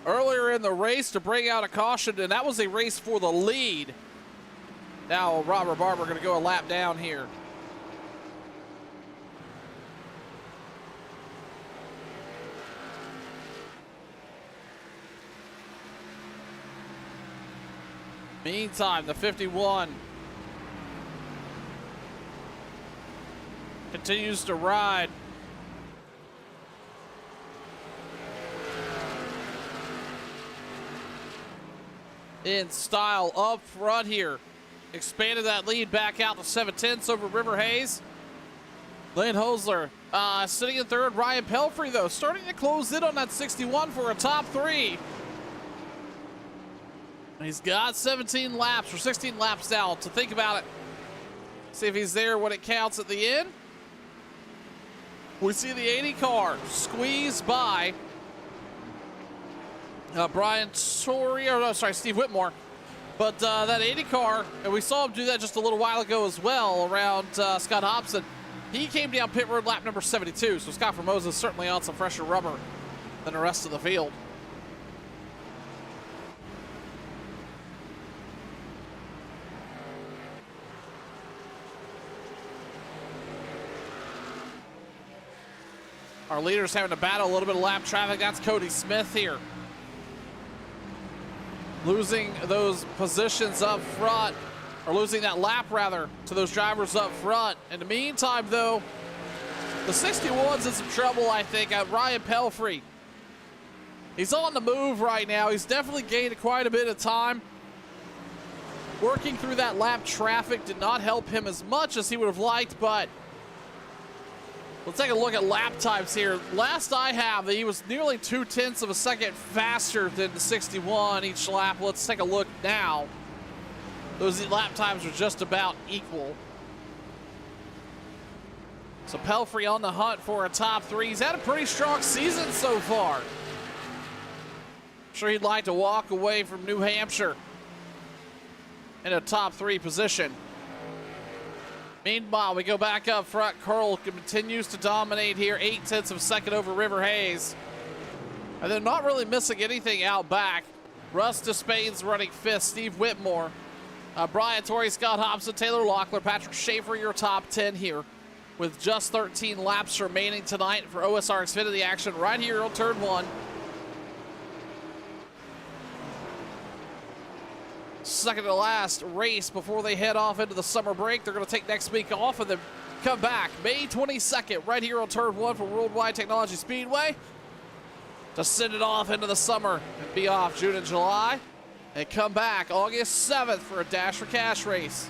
[SPEAKER 1] earlier in the race to bring out a caution, and that was a race for the lead. Now Robert Barber going to go a lap down here. Meantime, the 51 continues to ride. In style up front here. Expanded that lead back out to 7/10 over River Hayes. Lane Hosler sitting in third. Ryan Pelfrey, though, starting to close in on that 61 for a top 3. He's got 17 laps or 16 laps now to think about it. See if he's there when it counts at the end. We see the 80 car squeeze by Brian Torrey, or no, sorry, Steve Whitmore. But that 80 car, and we saw him do that just a little while ago as well around Scott Hobson. He came down pit road lap number 72, so Scott Formosa is certainly on some fresher rubber than the rest of the field. Our leader's having to battle a little bit of lap traffic. That's Cody Smith here. Losing those positions up front, or losing that lap rather, to those drivers up front. In the meantime, though, the 61's in some trouble, I think. Ryan Pelfrey. He's on the move right now. He's definitely gained quite a bit of time. Working through that lap traffic did not help him as much as he would have liked, but let's take a look at lap times here. Last I have, he was nearly 0.2 of a second faster than the 61 each lap. Let's take a look now. Those lap times are just about equal. So Pelfrey on the hunt for a top 3. He's had a pretty strong season so far. I'm sure he'd like to walk away from New Hampshire in a top 3 position. Meanwhile, we go back up front. Curl continues to dominate here, 0.8 of a second over River Hayes. And they're not really missing anything out back. Russ Despain's running 5th. Steve Whitmore, Brian Torrey, Scott Hobson, Taylor Locklear, Patrick Schaefer, your top 10 here with just 13 laps remaining tonight for OSR Xfinity action right here on turn 1. Second to last race before they head off into the summer break. They're going to take next week off and then come back May 22nd right here on turn 1 for Worldwide Technology Speedway to send it off into the summer and be off June and July and come back August 7th for a Dash for Cash race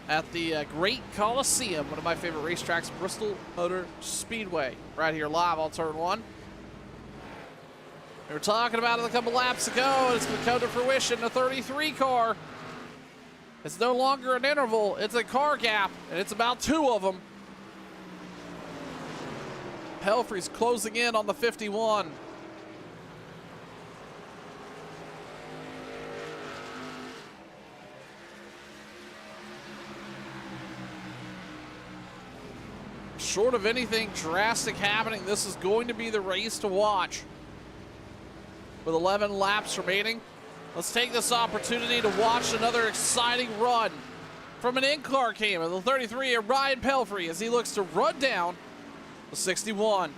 [SPEAKER 1] at the Great Coliseum, one of my favorite racetracks, Bristol Motor Speedway, right here live on turn 1. We were talking about it a couple laps ago, and it's going to come to fruition. The 33 car, it's no longer an interval, it's a car gap, and it's about 2 of them. Pelfrey's closing in on the 51. Short of anything drastic happening, this is going to be the race to watch. With 11 laps remaining, let's take this opportunity to watch another exciting run from an in-car cam of the 33 of Ryan Pelfrey as he looks to run down the 61.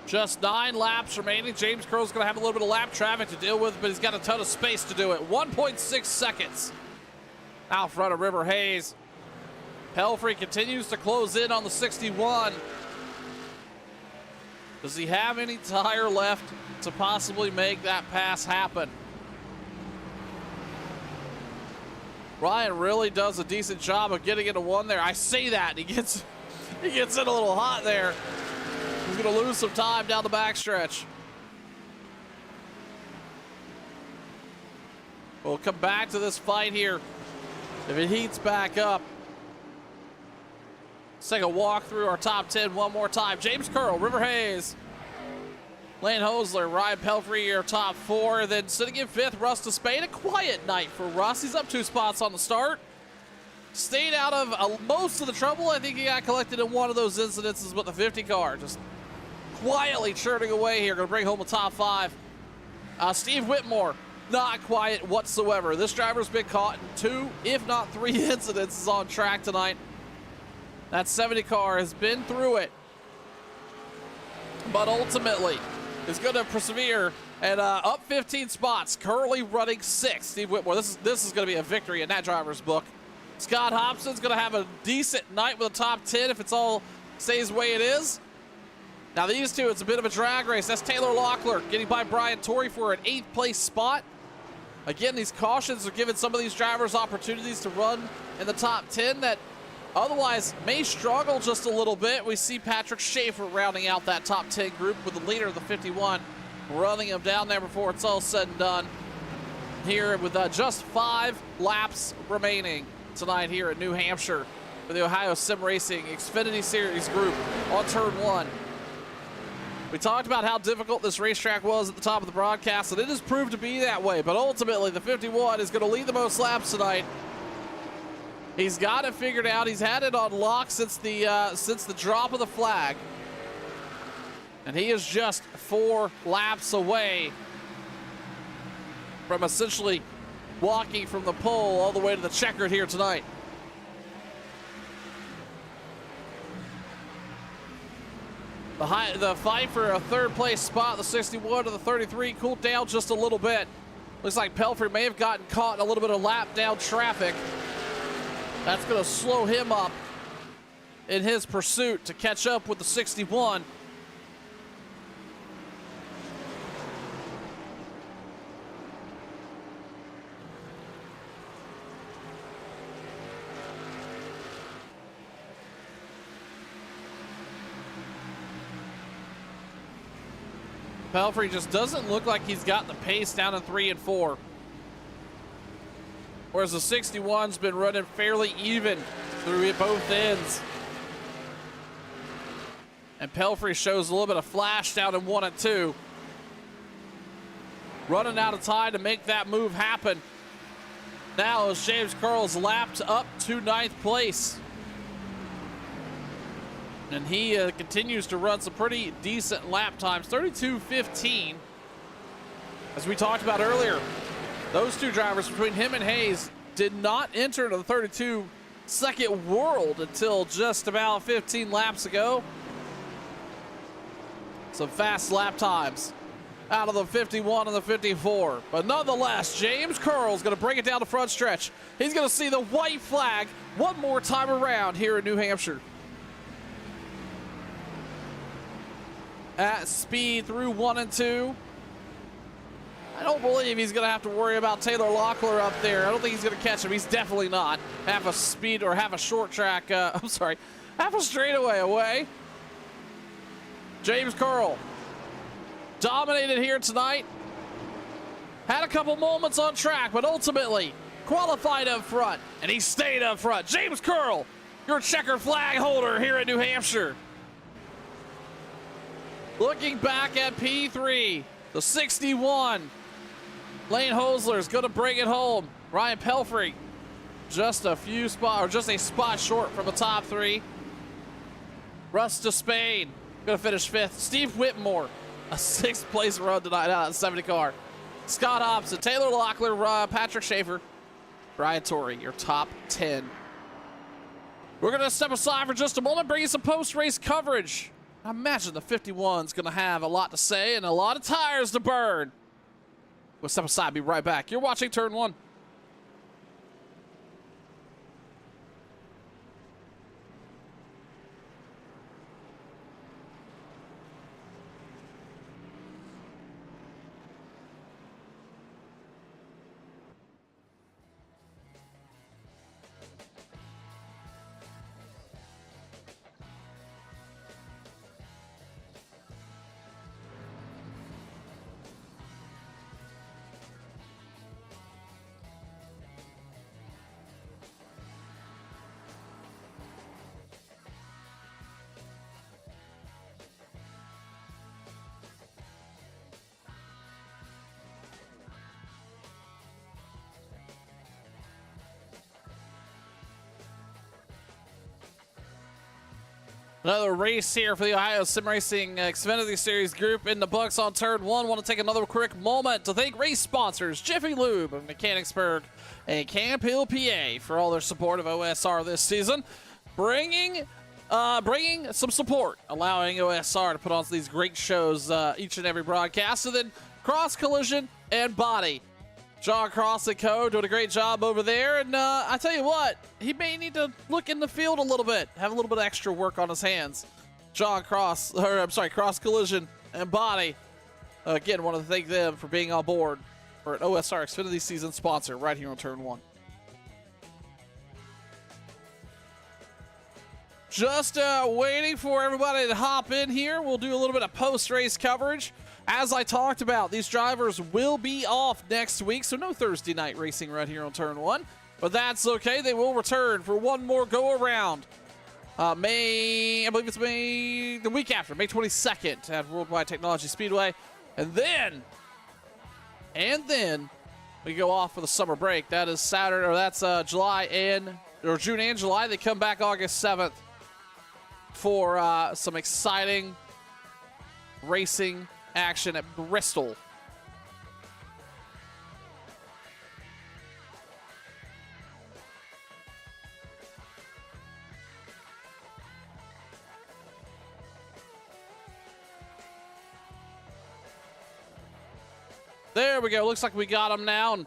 [SPEAKER 1] Just 9 laps remaining. James Curl's going to have a little bit of lap traffic to deal with, but he's got a ton of space to do it. 1.6 seconds out front of River Hayes. Pelfrey continues to close in on the 61. Does he have any tire left to possibly make that pass happen? Ryan really does a decent job of getting into 1 there. I say that, he gets in a little hot there. He's going to lose some time down the backstretch. We'll come back to this fight here if it heats back up. Let's take a walk through our top 10 one more time. James Curl, River Hayes, Lane Hosler, Ryan Pelfrey, your top 4. Then sitting in 5th, Russ Despain. A quiet night for Russ. He's up 2 spots on the start. Stayed out of most of the trouble. I think he got collected in one of those incidences with the 50 car. Just quietly churning away here. Going to bring home a top 5. Steve Whitmore, not quiet whatsoever. This driver's been caught in 2, if not 3 incidences on track tonight. That 70 car has been through it, but ultimately is going to persevere and up 15 spots. Currently running 6th. Steve Whitmore, this is going to be a victory in that driver's book. Scott Hobson's going to have a decent night with a top 10 if it's all stays the way it is. Now these two, it's a bit of a drag race. That's Taylor Locklear getting by Brian Torrey for an 8th place spot. Again, these cautions are giving some of these drivers opportunities to run in the top 10 that otherwise may struggle just a little bit. We see Patrick Schaefer rounding out that top 10 group with the leader of the 51, running him down there before it's all said and done. Here with just 5 laps remaining tonight here at New Hampshire for the Ohio Sim Racing Xfinity Series group on turn 1. We talked about how difficult this racetrack was at the top of the broadcast, and it has proved to be that way, but ultimately the 51 is going to lead the most laps tonight. He's got it figured out. He's had it on lock since the drop of the flag, and he is just 4 laps away from essentially walking from the pole all the way to the checkered here tonight. The fight for a 3rd place spot, the 61 to the 33, cooled down just a little bit. Looks like Pelfrey may have gotten caught in a little bit of lap down traffic. That's going to slow him up in his pursuit to catch up with the 61. Pelfrey just doesn't look like he's got the pace down in 3 and 4. Whereas the 61's been running fairly even through both ends. And Pelfrey shows a little bit of flash down in 1 and 2. Running out of time to make that move happen. Now as James Carl's lapped up to 9th place. And he continues to run some pretty decent lap times, 32:15. As we talked about earlier, those two drivers between him and Hayes did not enter into the 32-second world until just about 15 laps ago. Some fast lap times out of the 51 and the 54. But nonetheless, James Carl's going to bring it down the front stretch. He's going to see the white flag one more time around here in New Hampshire. At speed through 1 and 2. I don't believe he's going to have to worry about Taylor Locklear up there. I don't think he's going to catch him. He's definitely not. Half a speed or half a short track, half a straightaway away. James Carl dominated here tonight. Had a couple moments on track, but ultimately qualified up front, and he stayed up front. James Carl, your checker flag holder here in New Hampshire. Looking back at P3, the 61. Lane Hosler is going to bring it home. Ryan Pelfrey, just a spot short from the top 3. Russ Despain, going to finish 5th. Steve Whitmore, a 6th place run tonight out of the 70 car. Scott Hobson, Taylor Locklear, Patrick Schaefer, Brian Torrey, your top 10. We're going to step aside for just a moment, bring you some post-race coverage. I imagine the 51's going to have a lot to say and a lot of tires to burn. We'll step aside, be right back. You're watching Turn 1. Another race here for the Ohio Sim Racing Xfinity Series group in the books on Turn 1. Want to take another quick moment to thank race sponsors Jiffy Lube of Mechanicsburg and Camp Hill, PA for all their support of OSR this season. Bringing some support, allowing OSR to put on these great shows each and every broadcast. And then Cross Collision and Body. John Cross and co. doing a great job over there. And I tell you what, he may need to look in the field a little bit, have a little bit of extra work on his hands. Cross Collision and Body. Again, want to thank them for being on board for an OSR Xfinity season sponsor right here on Turn 1. Just waiting for everybody to hop in here. We'll do a little bit of post-race coverage. As I talked about, these drivers will be off next week, so no Thursday night racing right here on Turn 1. But that's okay. They will return for one more go-around. I believe it's the week after, May 22nd at Worldwide Technology Speedway. And then we go off for the summer break. That is Saturday, or that's June and July. They come back August 7th for some exciting racing action at Bristol. There we go. Looks like we got him now. And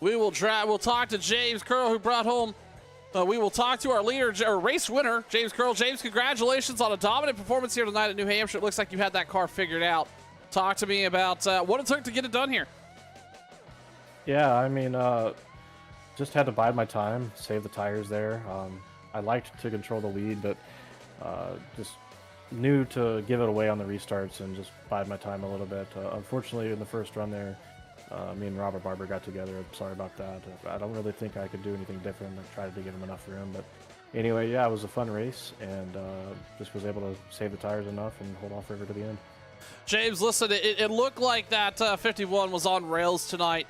[SPEAKER 1] we'll talk to James Curl, who brought home. We will talk to our leader, or race winner, James Curl. James, congratulations on a dominant performance here tonight at New Hampshire. It looks like you had that car figured out. Talk to me about what it took to get it done here.
[SPEAKER 2] Yeah, I mean, just had to bide my time, save the tires there. I liked to control the lead, but just knew to give it away on the restarts and just bide my time a little bit. Unfortunately, in the first run there, me and Robert Barber got together. I'm sorry about that. I don't really think I could do anything different. I tried to give him enough room, but anyway, yeah, it was a fun race, and just was able to save the tires enough and hold off River to the end.
[SPEAKER 1] James, listen, it looked like that 51 was on rails tonight.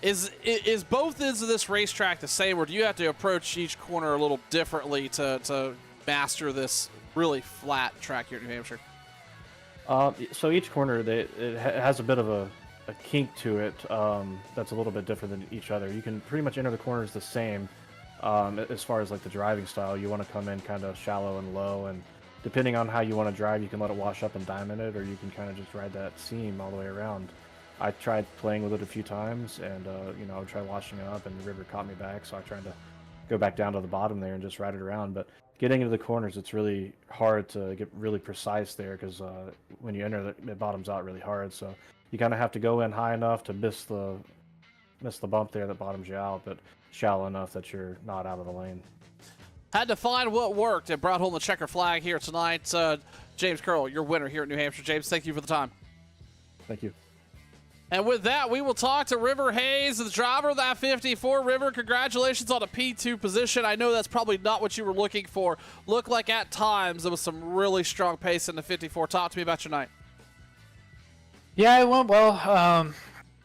[SPEAKER 1] Is both ends of this racetrack the same, or do you have to approach each corner a little differently to master this really flat track here in New Hampshire?
[SPEAKER 2] So each corner, it has a bit of a kink to it that's a little bit different than each other. You can pretty much enter the corners the same as far as like the driving style. You want to come in kind of shallow and low, and depending on how you want to drive, you can let it wash up and diamond it, or you can kind of just ride that seam all the way around. I tried playing with it a few times, and you know, I would try washing it up, and the river caught me back, so I tried to go back down to the bottom there and just ride it around. But getting into the corners, it's really hard to get really precise there, because when you enter, it bottoms out really hard. So you kind of have to go in high enough to miss the bump there that bottoms you out, but shallow enough that you're not out of the lane.
[SPEAKER 1] Had to find what worked and brought home the checker flag here tonight. James Curl, your winner here at New Hampshire. James, thank you for the time.
[SPEAKER 2] Thank you.
[SPEAKER 1] And with that, we will talk to River Hayes, the driver of that 54. River, congratulations on a P2 position. I know that's probably not what you were looking for. Looked like at times there was some really strong pace in the 54. Talk to me about your night.
[SPEAKER 3] Yeah, it went well.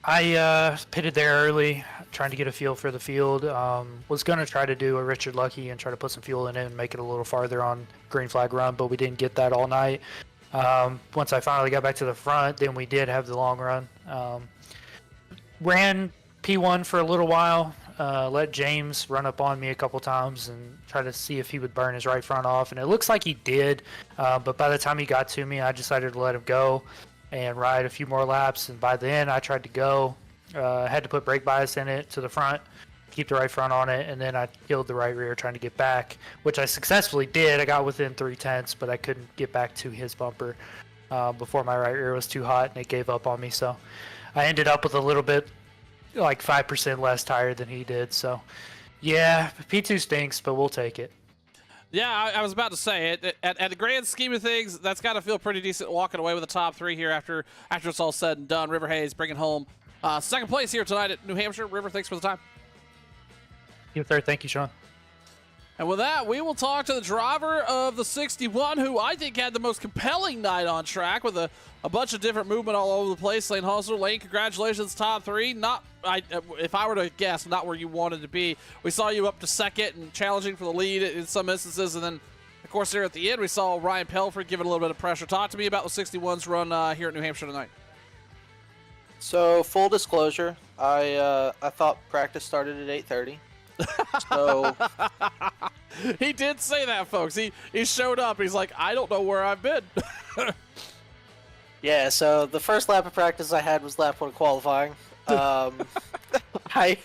[SPEAKER 3] I pitted there early, trying to get a feel for the field. Was going to try to do a Richard Lucky and try to put some fuel in it and make it a little farther on green flag run, but we didn't get that all night. Once I finally got back to the front, then we did have the long run. Ran P1 for a little while, let James run up on me a couple times and try to see if he would burn his right front off, and it looks like he did, but by the time he got to me, I decided to let him go and ride a few more laps, and by then I tried to go. Had to put brake bias in it to the front, keep the right front on it, and then I killed the right rear trying to get back, which I successfully did. I got within 3/10, but I couldn't get back to his bumper before my right rear was too hot and it gave up on me. So I ended up with a little bit, like 5% less tire than he did. So yeah, P2 stinks, but we'll take it.
[SPEAKER 1] Yeah, I was about to say, at the grand scheme of things, that's got to feel pretty decent walking away with the top three here after it's all said and done. River Hayes bringing home second place here tonight at New Hampshire. River, thanks for the time.
[SPEAKER 3] Yes, sir. Thank you, Sean.
[SPEAKER 1] And with that, we will talk to the driver of the 61, who I think had the most compelling night on track with a bunch of different movement all over the place. Lane Hustler, Lane, congratulations, top three. If I were to guess, not where you wanted to be. We saw you up to second and challenging for the lead in some instances, and then, of course, there at the end, we saw Ryan Pelford giving a little bit of pressure. Talk to me about the 61's run here at New Hampshire tonight.
[SPEAKER 4] So, full disclosure, I thought practice started at 8:30. So
[SPEAKER 1] he did say that, folks. He showed up. He's like, I don't know where I've been.
[SPEAKER 4] yeah, so the first lap of practice I had was lap 1 qualifying. I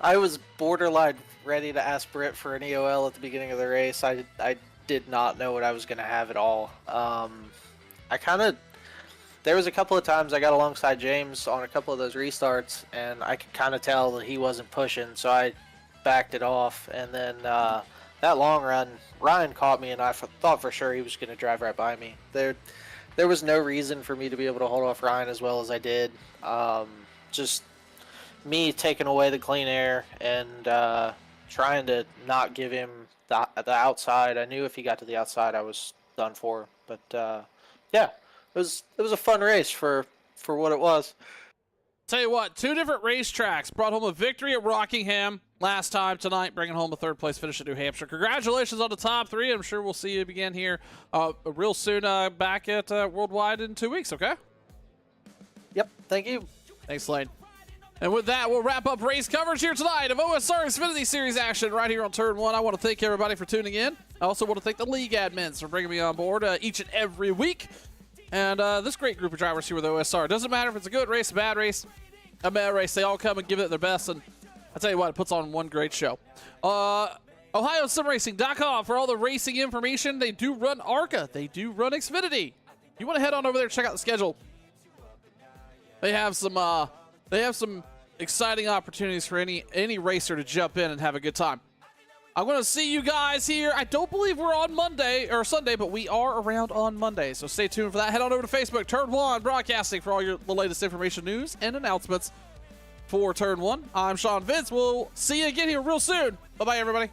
[SPEAKER 4] was borderline ready to ask Britt for an EOL at the beginning of the race. I did not know what I was going to have at all. There was a couple of times I got alongside James on a couple of those restarts, and I could kind of tell that he wasn't pushing, so I backed it off. And then that long run, Ryan caught me, and I thought for sure he was going to drive right by me. There was no reason for me to be able to hold off Ryan as well as I did. Just me taking away the clean air and trying to not give him the outside. I knew if he got to the outside, I was done for. But yeah, it was a fun race for what it was.
[SPEAKER 1] Tell you what, 2 different racetracks brought home a victory at Rockingham last time tonight, bringing home a 3rd place finish at New Hampshire. Congratulations on the top 3. I'm sure we'll see you again here real soon back at Worldwide in 2 weeks, okay?
[SPEAKER 4] Yep, thank you.
[SPEAKER 1] Thanks, Lane. And with that, we'll wrap up race coverage here tonight of OSR Xfinity Series action right here on Turn 1. I want to thank everybody for tuning in. I also want to thank the league admins for bringing me on board each and every week. And this great group of drivers here with OSR. Doesn't matter if it's a good race, a bad race. a meta race. They all come and give it their best, and I tell you what, it puts on one great show. OhioSimRacing.com for all the racing information. They do run ARCA. They do run Xfinity. You want to head on over there, check out the schedule. They have some exciting opportunities for any racer to jump in and have a good time. I'm going to see you guys here. I don't believe we're on Monday or Sunday, but we are around on Monday. So stay tuned for that. Head on over to Facebook, Turn 1 Broadcasting, for all the latest information, news, and announcements for Turn 1. I'm Sean Vince. We'll see you again here real soon. Bye-bye, everybody.